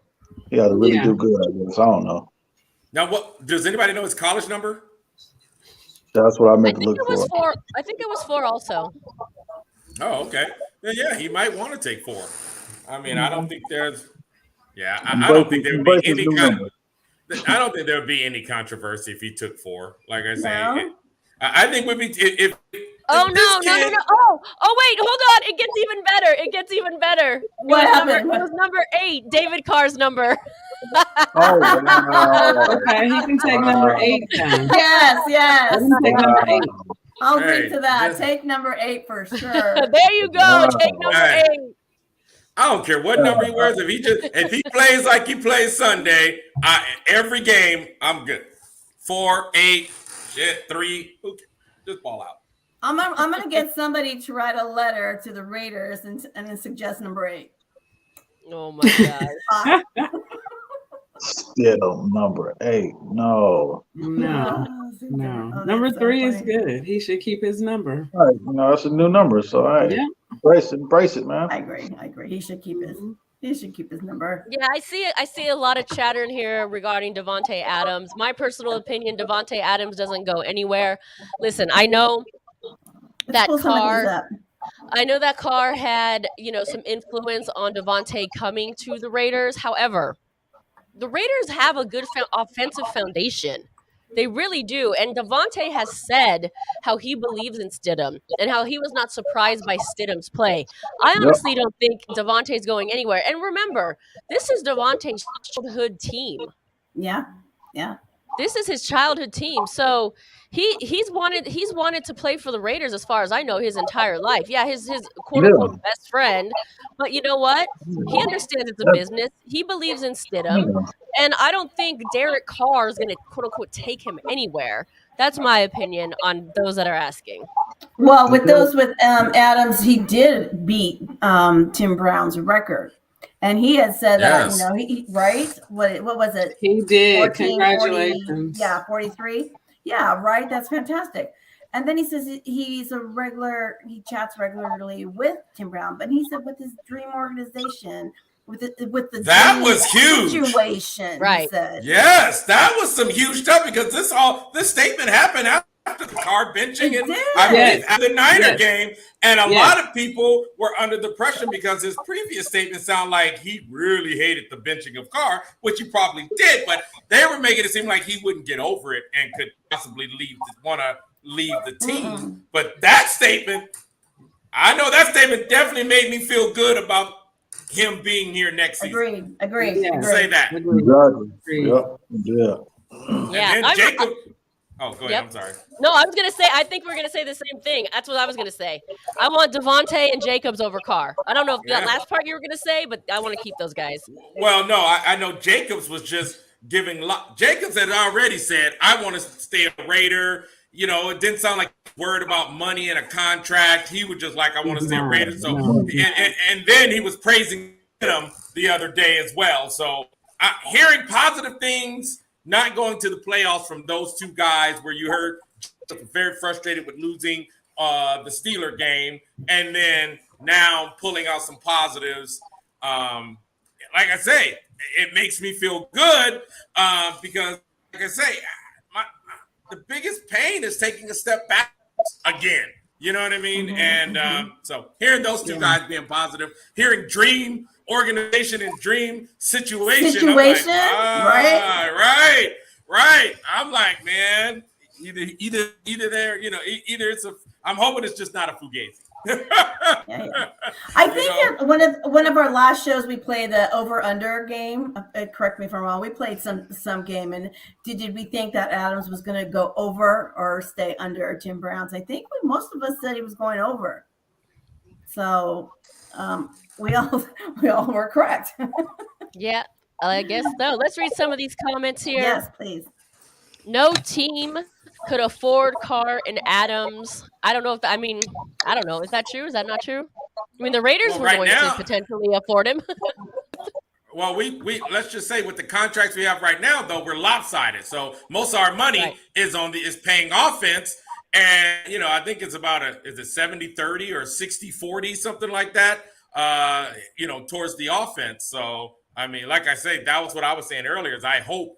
he got to really do good, I guess. I don't know. Now, what does anybody know his college number? That's what I I meant to think look it was for. 4. I think it was 4 also. Oh, okay. Then yeah, he might want to take 4. I mean, I don't think there's. Yeah, I don't think there would be any kind of. I don't think there would be any controversy if he took 4. Like I say, No? I think would be if. Oh if no! this kid- Oh wait, hold on. It gets even better. What happened? It was number 8, David Carr's number. Oh, wow. Okay, he can take number 8 then. Yes. Let him take number 8. I'll Hey, agree to that. this- Take number 8 for sure. There you go. Wow. Take number Hey. 8. I don't care what number he wears. If he plays like he plays Sunday, every game, I'm good. 4, 8, 3. Who cares? Just ball out. I'm gonna get somebody to write a letter to the Raiders and then suggest number 8. Oh my God. Still number 8. No. No. Oh, Number that's so 3 is funny. good. He should keep his number. All right, that's a new number. So all right, Yeah. embrace it, man. I agree. He should keep his number. Yeah, I see a lot of chatter in here regarding Devante Adams. My personal opinion, Devante Adams doesn't go anywhere. Listen, I know Let's that pull some of these Carr. up. I know that Carr had, some influence on Devante coming to the Raiders. However, the Raiders have a good offensive foundation. They really do. And Devante has said how he believes in Stidham and how he was not surprised by Stidham's play. I honestly don't think Devante is going anywhere. And remember, this is Devante's childhood team. Yeah. This is his childhood team. So he's wanted to play for the Raiders as far as I know his entire life. Yeah, his quote unquote best friend. But you know what? He understands it's a business. He believes in Stidham. And I don't think Derek Carr is going to quote unquote take him anywhere. That's my opinion on those that are asking. Well, with Adams, he did beat Tim Brown's record. And he had said Yes. that, he right? What was it? He did. 14, 40, Congratulations. yeah, 43. Yeah, right. That's fantastic. And then he says he chats regularly with Tim Brown, but he said with his dream organization, with the that dream was huge situation, right? He said. Yes, that was some huge stuff because this statement happened after the Carr benching and I believe at the Niner game, and a lot of people were under the pressure because his previous statement sounded like he really hated the benching of Carr, which he probably did, but they were making it seem like he wouldn't get over it and could possibly want to leave the team. But that statement, I know that statement definitely made me feel good about him being here next season. Agreed. Yeah. Say that. Exactly. Yeah. Yeah. And then Jacob. Oh, go ahead. I'm sorry. No, I was going to say, I think we're going to say the same thing. That's what I was going to say. I want Devante and Jacobs over Carr. I don't know if that last part you were going to say, but I want to keep those guys. Well, no, I know Jacobs was just giving. Jacobs had already said, I want to stay a Raider. It didn't sound like he was worried about money and a contract. He was just like, I want to stay a Raider. So, and then he was praising him the other day as well. So, hearing positive things, not going to the playoffs from those two guys where you heard very frustrated with losing the Steeler game, and then now pulling out some positives. Like I say, it makes me feel good because, like I say, the biggest pain is taking a step back again. You know what I mean? So hearing those two guys being positive, hearing dream organization and dream situation. I'm like, right. I'm like, man, either there, either it's I'm hoping it's just not a fugazi. I think that one of our last shows we played the over-under game. Correct me if I'm wrong. We played some game, and did we think that Adams was going to go over or stay under Jim Brown's? I think most of us said he was going over. So we all were correct. Yeah, I guess so. Let's read some of these comments here. Yes, please. No team could afford Carr and Adams. I don't know. Is that true? Is that not true? I mean, the Raiders were going to potentially afford him. Well, we let's just say with the contracts we have right now, though, we're lopsided. So most of our money is paying offense. And, I think it's about is it 70-30 or 60-40, something like that, towards the offense. So, I mean, like I say, that was what I was saying earlier is I hope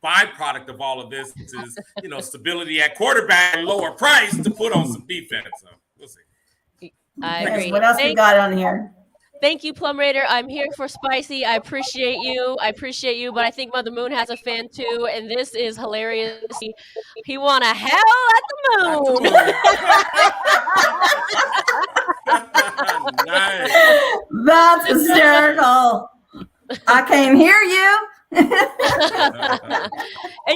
byproduct of all of this is, stability at quarterback and lower price to put on some defense. So we'll see. I agree. What else we got on here? Thank you, Plum Raider. I'm here for Spicy. I appreciate you. But I think Mother Moon has a fan too, and this is hilarious. He won a hell at the moon. Nice. That's hysterical. I can't hear you. And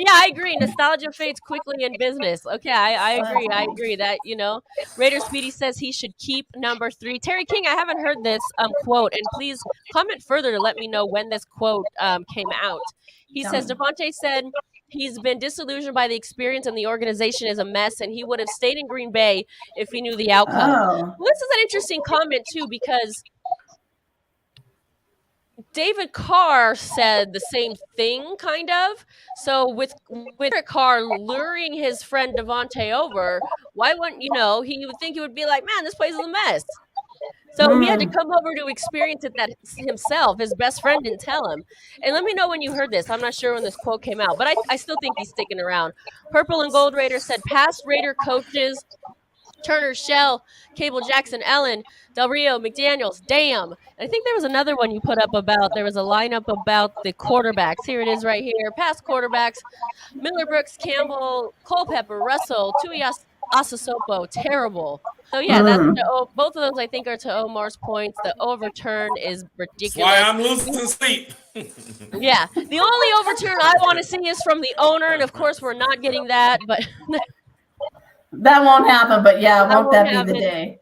yeah, I agree. Nostalgia fades quickly in business. Okay, I agree that, Raider Speedy says he should keep number 3. Terry King, I haven't heard this quote, and please comment further to let me know when this quote came out. He says, Devante said he's been disillusioned by the experience and the organization is a mess, and he would have stayed in Green Bay if he knew the outcome. Well, this is an interesting comment, too, because David Carr said the same thing, kind of. So with Carr luring his friend Devante over, why wouldn't, he would think he would be like, man, this place is a mess. So he had to come over to experience it that himself. His best friend didn't tell him. And let me know when you heard this. I'm not sure when this quote came out, but I still think he's sticking around. Purple and Gold Raider said past Raider coaches, Turner, Shell, Cable Jackson, Ellen, Del Rio, McDaniels, damn. And I think there was another one you put up there was a lineup about the quarterbacks. Here it is right here. Past quarterbacks, Miller, Brooks, Campbell, Culpepper, Russell, Tui Asasopo, terrible. So yeah, both of those I think are to Omar's points. The overturn is ridiculous. That's why I'm losing sleep. Yeah, the only overturn I want to see is from the owner, and of course we're not getting that, but that won't happen. But yeah, won't that be the day?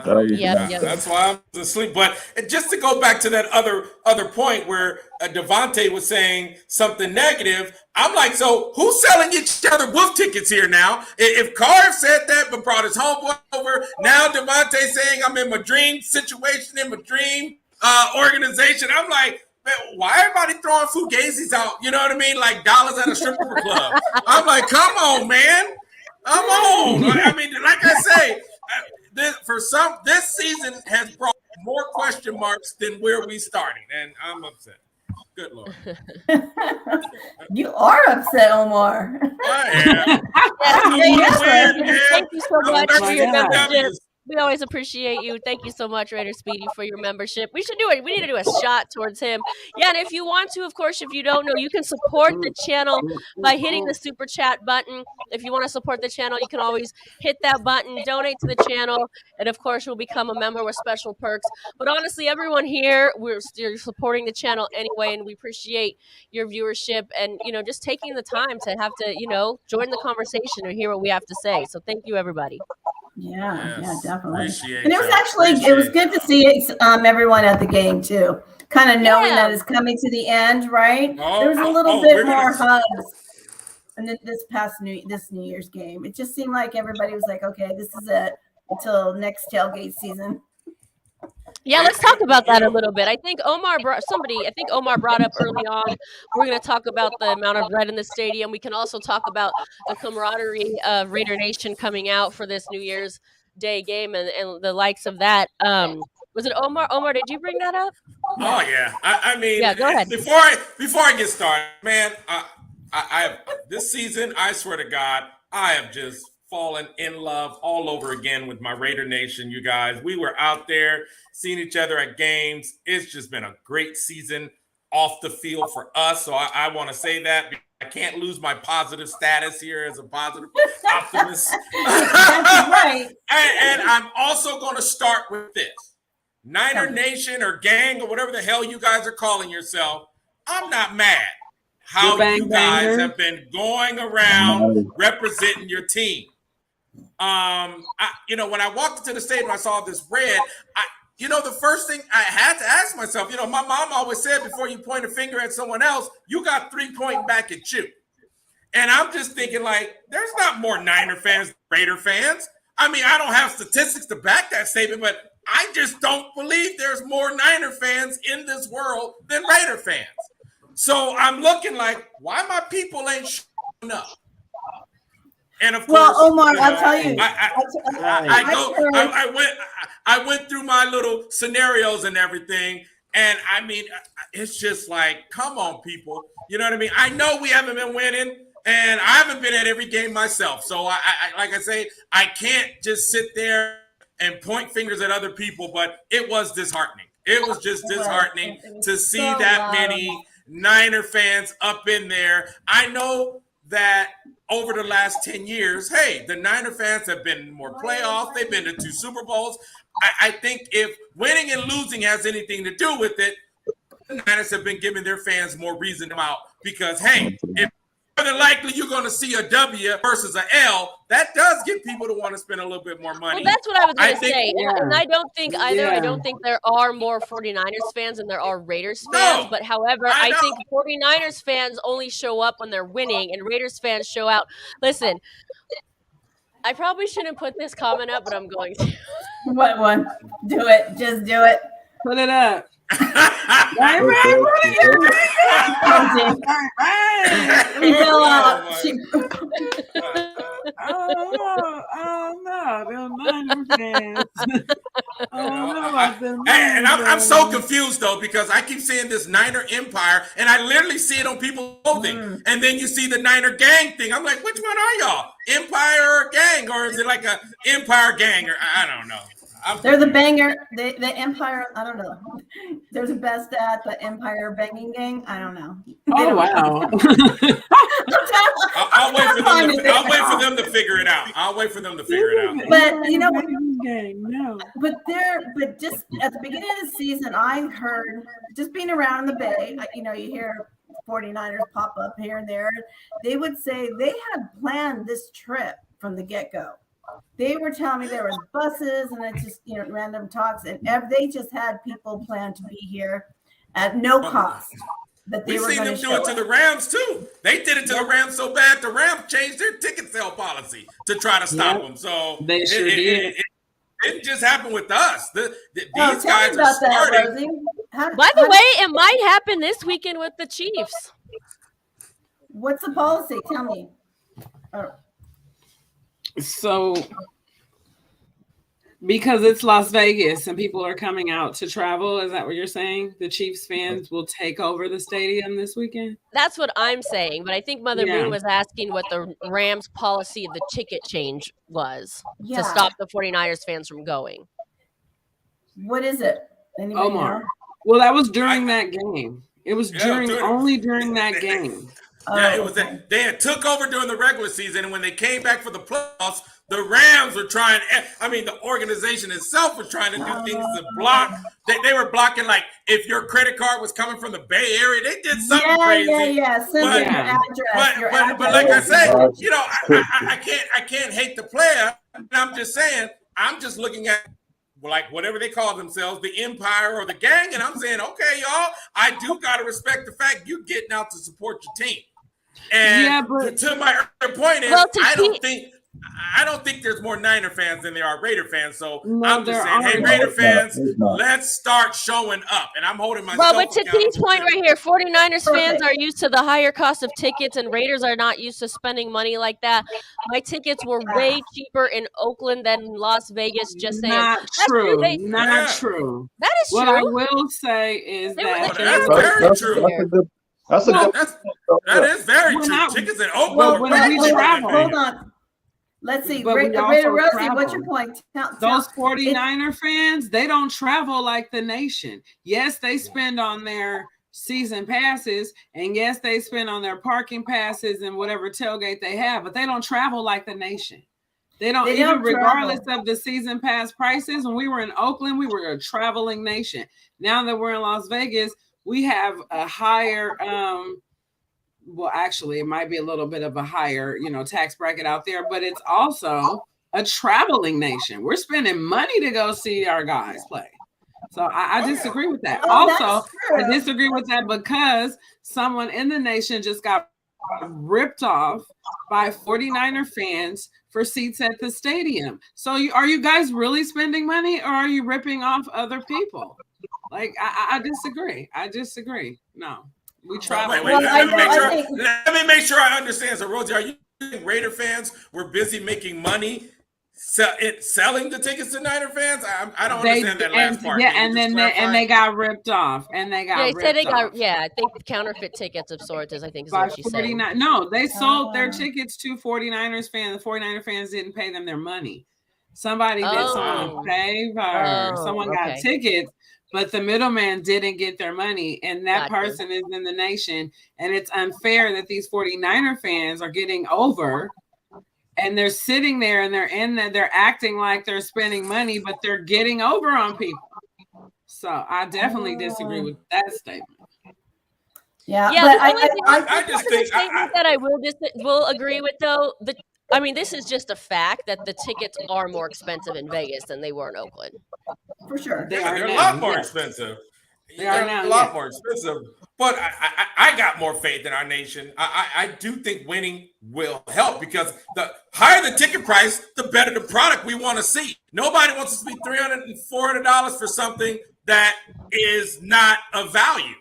Yep. That's why I'm asleep. But just to go back to that other point where Devante was saying something negative, I'm like, so who's selling each other wolf tickets here now? If Carr said that but brought his homeboy over, now Devante saying I'm in my dream situation, in my dream organization. I'm like, man, why everybody throwing fugazis out? You know what I mean? Like dollars at a stripper club. I'm like, come on, man. Come on. I mean, like I say, this season has brought more question marks than where we started, and I'm upset. Good Lord. You are upset, Omar. I am. Thank you so much for your membership. W's. We always appreciate you. Thank you so much, Raider Speedy, for your membership. We should do it. We need to do a shot towards him. Yeah, and if you want to, of course, if you don't know, you can support the channel by hitting the super chat button. If you want to support the channel, you can always hit that button, donate to the channel, and of course, you'll become a member with special perks. But honestly, everyone here, we're still supporting the channel anyway, and we appreciate your viewership and, you know, just taking the time to have to, you know, join the conversation and hear what we have to say. So thank you, everybody. Yeah, Yes, definitely. appreciate And it was y'all. actually, it was good to see everyone at the game too. Kind of knowing that it's coming to the end, right? There was a little bit more hugs. And then this New Year's game, it just seemed like everybody was like, okay, this is it until next tailgate season. Yeah, let's talk about that a little bit. I think Omar brought up early on, we're going to talk about the amount of red in the stadium. We can also talk about the camaraderie of Raider Nation coming out for this New Year's Day game and the likes of that. Was it Omar? Omar, did you bring that up? Oh, yeah. I mean, yeah, go ahead. Before I get started, man, I this season, I swear to God, I have just fallen in love all over again with my Raider Nation, you guys. We were out there seeing each other at games. It's just been a great season off the field for us. So I want to say that. I can't lose my positive status here as a positive optimist. That's right. And I'm also going to start with this. Niner Nation or gang or whatever the hell you guys are calling yourself, I'm not mad how you guys have been going around representing your team. When I walked into the stadium, I saw this red. The first thing I had to ask myself, my mom always said, before you point a finger at someone else, you got three pointing back at you. And I'm just thinking, like, there's not more Niner fans than Raider fans. I mean, I don't have statistics to back that statement, but I just don't believe there's more Niner fans in this world than Raider fans. So I'm looking like, why my people ain't showing up? And of course, Omar, I'll tell you. I went through my little scenarios and everything, and I mean, it's just like, come on, people. You know what I mean? I know we haven't been winning, and I haven't been at every game myself. So I can't just sit there and point fingers at other people, but it was disheartening. It was just disheartening to see that many Niner fans up in there. I know that over the last 10 years, hey, the Niner fans have been in more playoffs. They've been to 2 Super Bowls. I think if winning and losing has anything to do with it, the Niners have been giving their fans more reason to come out because, hey, if more than likely you're going to see a W versus an L, that does get people to want to spend a little bit more money. Well, that's what I was going to say. And I don't think either. Yeah. I don't think there are more 49ers fans than there are Raiders fans. But however, I think 49ers fans only show up when they're winning and Raiders fans show out. Listen, I probably shouldn't put this comment up, but I'm going to. What one? Do it. Just do it. Put it up. We fell out. And I'm so confused though because I keep seeing this Niner Empire, and I literally see it on people's clothing. And then you see the Niner gang thing. I'm like, which one are y'all? Empire or gang, or is it like a Empire gang? Or I don't know. They're the banger, the Empire. I don't know. They're the best at the Empire banging gang. I don't know. Oh wow! I'll wait for them to figure it out. But you know, but just at the beginning of the season, I heard just being around the Bay. You hear 49ers pop up here and there. They would say they had planned this trip from the get-go. They were telling me there was buses and it's just, random talks, and they just had people plan to be here at no cost. We've seen them do it to the Rams too. They did it to the Rams so bad, the Rams changed their ticket sale policy to try to stop them. So they sure did. It didn't just happen with us. These guys are starting. By the way, it might happen this weekend with the Chiefs. What's the policy? Tell me. So, because it's Las Vegas and people are coming out to travel, is that what you're saying? The Chiefs fans will take over the stadium this weekend? That's what I'm saying, but I think Mother Moon was asking what the Rams' policy of the ticket change was to stop the 49ers fans from going. What is it? Anybody Omar. know? Well, that was during that game. It was only during that game. Yeah, it was that they had took over during the regular season, and when they came back for the playoffs, the Rams were trying. I mean, the organization itself was trying to do things to block. They were blocking, like, if your credit card was coming from the Bay Area, they did something crazy. Yeah. But like I said, you know, I can't hate the player. I'm just saying, I'm just looking at, like, whatever they call themselves, the empire or the gang, and I'm saying, okay, y'all, I do gotta respect the fact you getting out to support your team. And to my earlier point is, I don't think there's more Niner fans than there are Raider fans. So I'm just saying, hey, Raider fans, let's start showing up. And I'm holding myself. Well, but to T's point right here, 49ers fans are used to the higher cost of tickets, and Raiders are not used to spending money like that. My tickets were way cheaper in Oakland than in Las Vegas. Just saying. Not true. Not true. That is true. What I will say is that's very true. That is very true. Tickets in Oakland. Hold on. Let's see. Rosie, what's your point? Those 49er fans, they don't travel like the nation. Yes, they spend on their season passes, and yes, they spend on their parking passes and whatever tailgate they have, but they don't travel like the nation. They don't regardless of the season pass prices. When we were in Oakland, we were a traveling nation. Now that we're in Las Vegas, we have a higher well, actually, it might be a little bit of a higher, tax bracket out there, but it's also a traveling nation. We're spending money to go see our guys play. So I disagree with that. I disagree with that because someone in the nation just got ripped off by 49er fans for seats at the stadium. So are you guys really spending money, or are you ripping off other people? Like, I disagree. No. We try. Let me make sure I understand. So, Rosie, are you think Raider fans were busy making money selling the tickets to Niner fans? I don't understand that last part. Yeah, and they got ripped off. I think the counterfeit tickets of sorts is what she said. No, they sold their tickets to 49ers fans. The 49er fans didn't pay them their money. Somebody did someone a favor. Someone got tickets, but the middleman didn't get their money, and that person is in the nation. And it's unfair that these 49er fans are getting over, and they're sitting there and they're acting like they're spending money, but they're getting over on people. So I definitely disagree with that statement. Yeah, but I just think that I will agree with, though. This is just a fact that the tickets are more expensive in Vegas than they were in Oakland. For sure. They're a lot more expensive. They're a lot more expensive. But I got more faith in our nation. I do think winning will help, because the higher the ticket price, the better the product we want to see. Nobody wants to spend $300 and $400 for something that is not of value.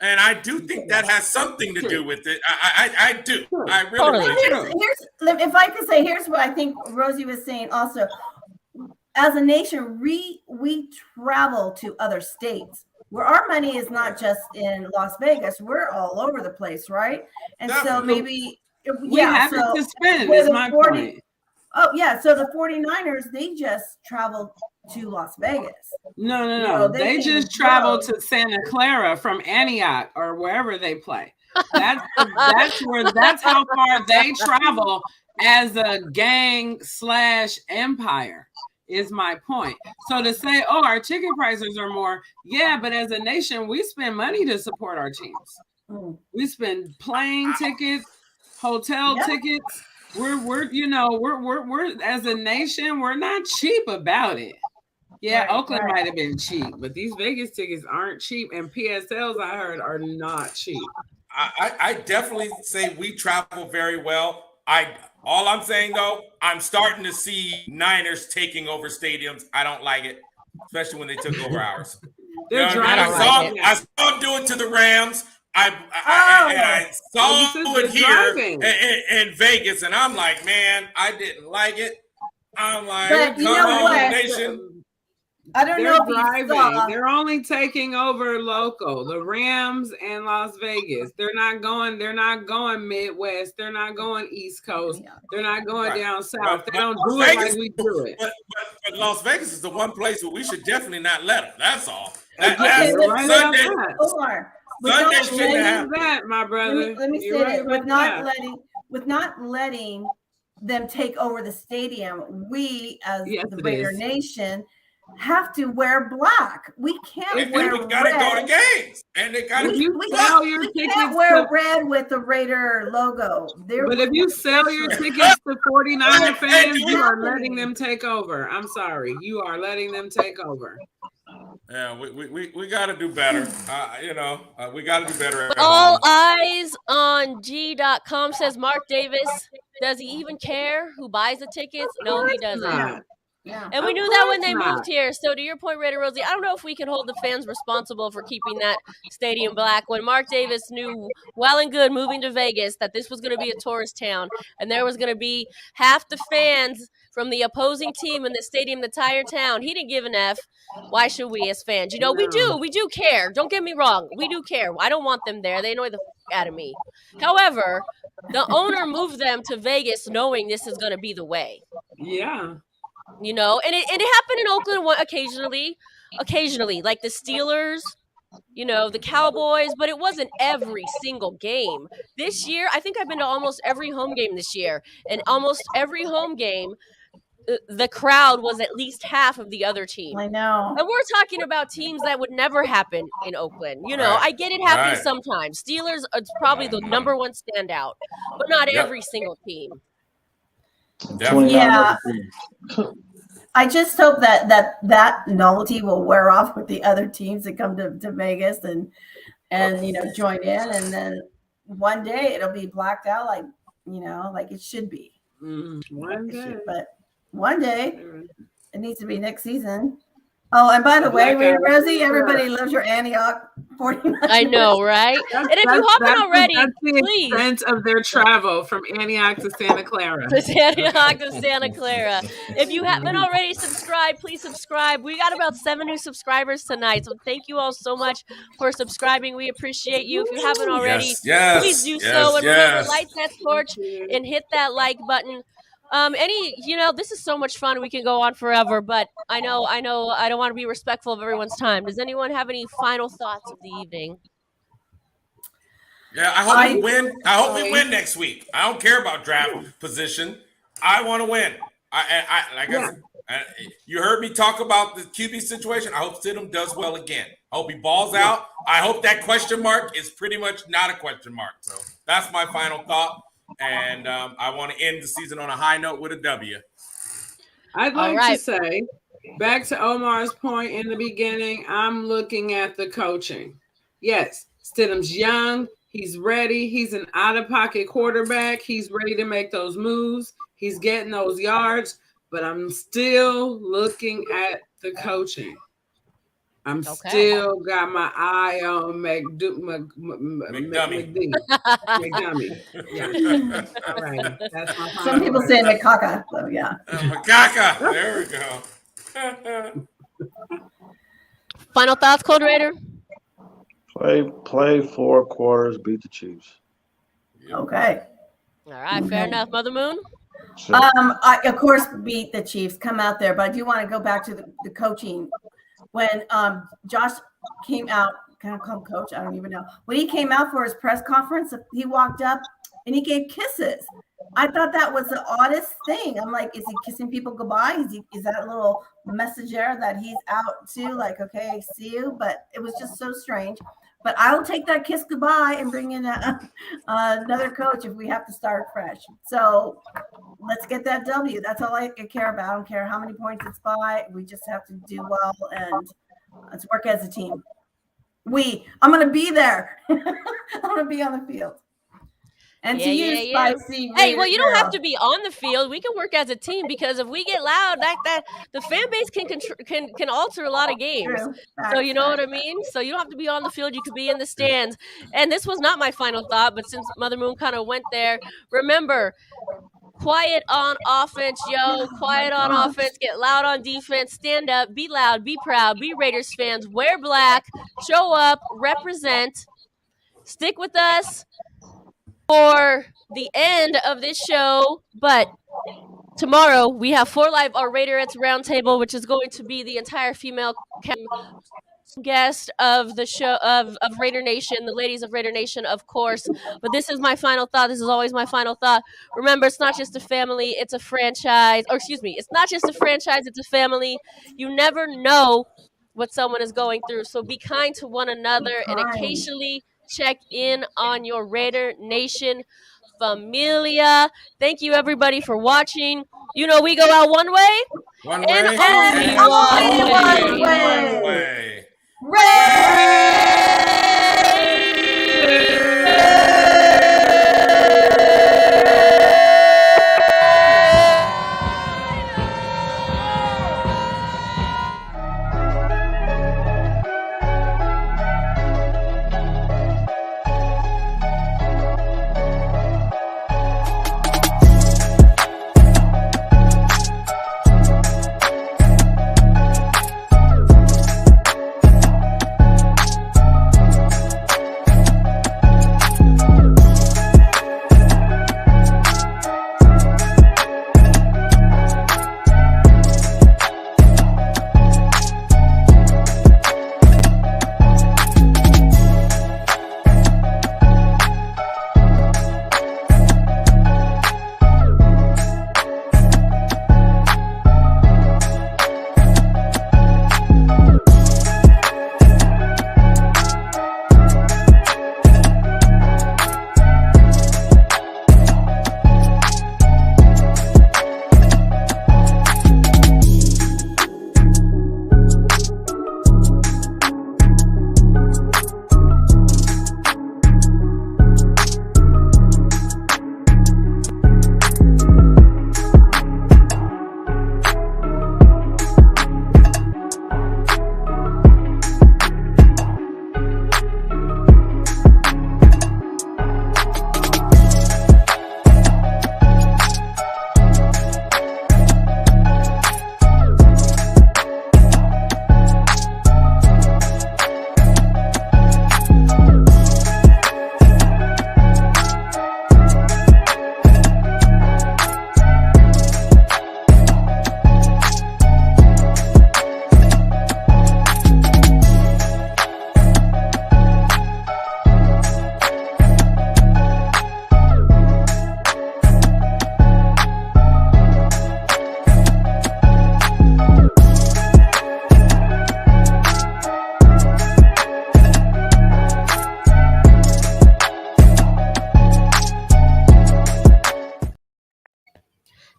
And I do think that has something to do with it. I do. I really do. If I could say, here's what I think Rosie was saying also. As a nation, we travel to other states where our money is not just in Las Vegas. We're all over the place, right? And so maybe we have to spend is my point. Oh, yeah. So the 49ers, they just traveled to Las Vegas. No. They just traveled to Santa Clara from Antioch or wherever they play. That's how far they travel as a gang / empire, is my point. So to say, our ticket prices are more, but as a nation, we spend money to support our teams. We spend plane tickets, hotel tickets. We're as a nation, we're not cheap about it. Yeah, Oakland might have been cheap, but these Vegas tickets aren't cheap, and PSLs I heard are not cheap. I definitely say we travel very well. All I'm saying, though, I'm starting to see Niners taking over stadiums. I don't like it, especially when they took over ours. They're driving. I saw him do it to the Rams. I saw it here in Vegas, and I'm like, man, I didn't like it. I'm like, but you know what? Nation. I don't know if you saw. They're only taking over local, the Rams and Las Vegas. They're not going Midwest. They're not going East Coast. They're not going down south. They don't do it like we do it. But Las Vegas is the one place where we should definitely not let them. That's all. Sunday shouldn't have that, my brother. Let me say that with not letting them take over the stadium, we as the Raider Nation have to wear black. We can't wear red. We gotta go to games, and they gotta. We can't wear red with the Raider logo. But if you sell your tickets to 49er fans, you are letting them take over. I'm sorry, you are letting them take over. Yeah, we got to do better. We got to do better. All eyes on G.com says Mark Davis. Does he even care who buys the tickets? No, he doesn't. Yeah. And we knew that when they moved here. So to your point, Raider Rosie, I don't know if we can hold the fans responsible for keeping that stadium black when Mark Davis knew well and good moving to Vegas that this was going to be a tourist town and there was going to be half the fans from the opposing team in the stadium, the entire town. He didn't give an F. Why should we as fans? You know, we do care. Don't get me wrong. We do care. I don't want them there. They annoy the out of me. However, the owner moved them to Vegas knowing this is going to be the way. Yeah. You know, and it happened in Oakland occasionally, like the Steelers, you know, the Cowboys, but it wasn't every single game. This year, I think I've been to almost every home game this year, and almost every home game, the crowd was at least half of the other team. I know. And we're talking about teams that would never happen in Oakland. You know, I get it happens sometimes. Steelers are probably the number one standout, but not every single team. Yeah. I just hope that novelty will wear off with the other teams that come to Vegas and you know join in, and then one day it'll be blacked out like it should be. One day, but one day it needs to be next season. Oh, and by the way, Rosie, everybody loves your Antioch 49ers. I know, right? And if you haven't already, please. That's the extent of their travel from Antioch to Santa Clara. If you haven't already subscribed, please subscribe. We got about 7 new subscribers tonight, so thank you all so much for subscribing. We appreciate you. If you haven't already, please do so. And remember, light that torch and hit that like button. This is so much fun. We can go on forever, but I know I don't want to be respectful of everyone's time. Does anyone have any final thoughts of the evening? Yeah, I hope we win. I hope we win next week. I don't care about draft position. I want to win. You heard me talk about the QB situation. I hope Stidham does well again. I hope he balls out. I hope that question mark is pretty much not a question mark. So that's my final thought. And I want to end the season on a high note with a W. I'd like to say, back to Omar's point in the beginning, I'm looking at the coaching. Yes, Stidham's young. He's ready. He's an out-of-pocket quarterback. He's ready to make those moves. He's getting those yards. But I'm still looking at the coaching. I'm still got my eye on McDummy. Yeah. All right. That's my Some people say Macaca, so yeah. Macaca. There we go. Final thoughts, Cold Raider? Play 4 quarters, beat the Chiefs. Okay. All right, fair enough. Mother Moon? Sure. I of course beat the Chiefs, come out there, but I do want to go back to the coaching. When Josh came out, can I call him coach? I don't even know. When he came out for his press conference, he walked up and he gave kisses. I thought that was the oddest thing. I'm like, is he kissing people goodbye? Is that a little message there that he's out to? Like, okay, see you. But it was just so strange. But I'll take that kiss goodbye and bring in another coach if we have to start fresh. So let's get that W. That's all I care about. I don't care how many points it's by. We just have to do well and let's work as a team. I'm going to be there. I'm going to be on the field. And to you, Spicy. Hey, well, you don't have to be on the field. We can work as a team because if we get loud, that the fan base can alter a lot of games. So you know what I mean? So you don't have to be on the field. You could be in the stands. And this was not my final thought, but since Mother Moon kind of went there, remember, quiet on offense, yo. Quiet on offense. Get loud on defense. Stand up. Be loud. Be proud. Be Raiders fans. Wear black. Show up. Represent. Stick with us for the end of this show. But tomorrow we have For Life, our Raiderettes Roundtable, which is going to be the entire female guest of the show of Raider Nation, the ladies of Raider Nation, of course. But this is my final thought. This is always my final thought. Remember, it's not just a family, it's a franchise. Or excuse me, it's not just a franchise, it's a family. You never know what someone is going through. So be kind to one another and occasionally check in on your Raider Nation familia. Thank you everybody for watching. You know we go out one way. One way. And only one way.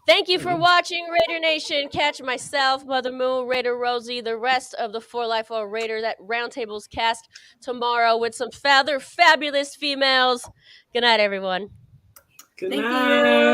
Thank you for watching Raider Nation. Catch myself, Mother Moon, Raider Rosie, the rest of the For Life of Raiders at Roundtables cast tomorrow with some fabulous females. Good night, everyone. Good night.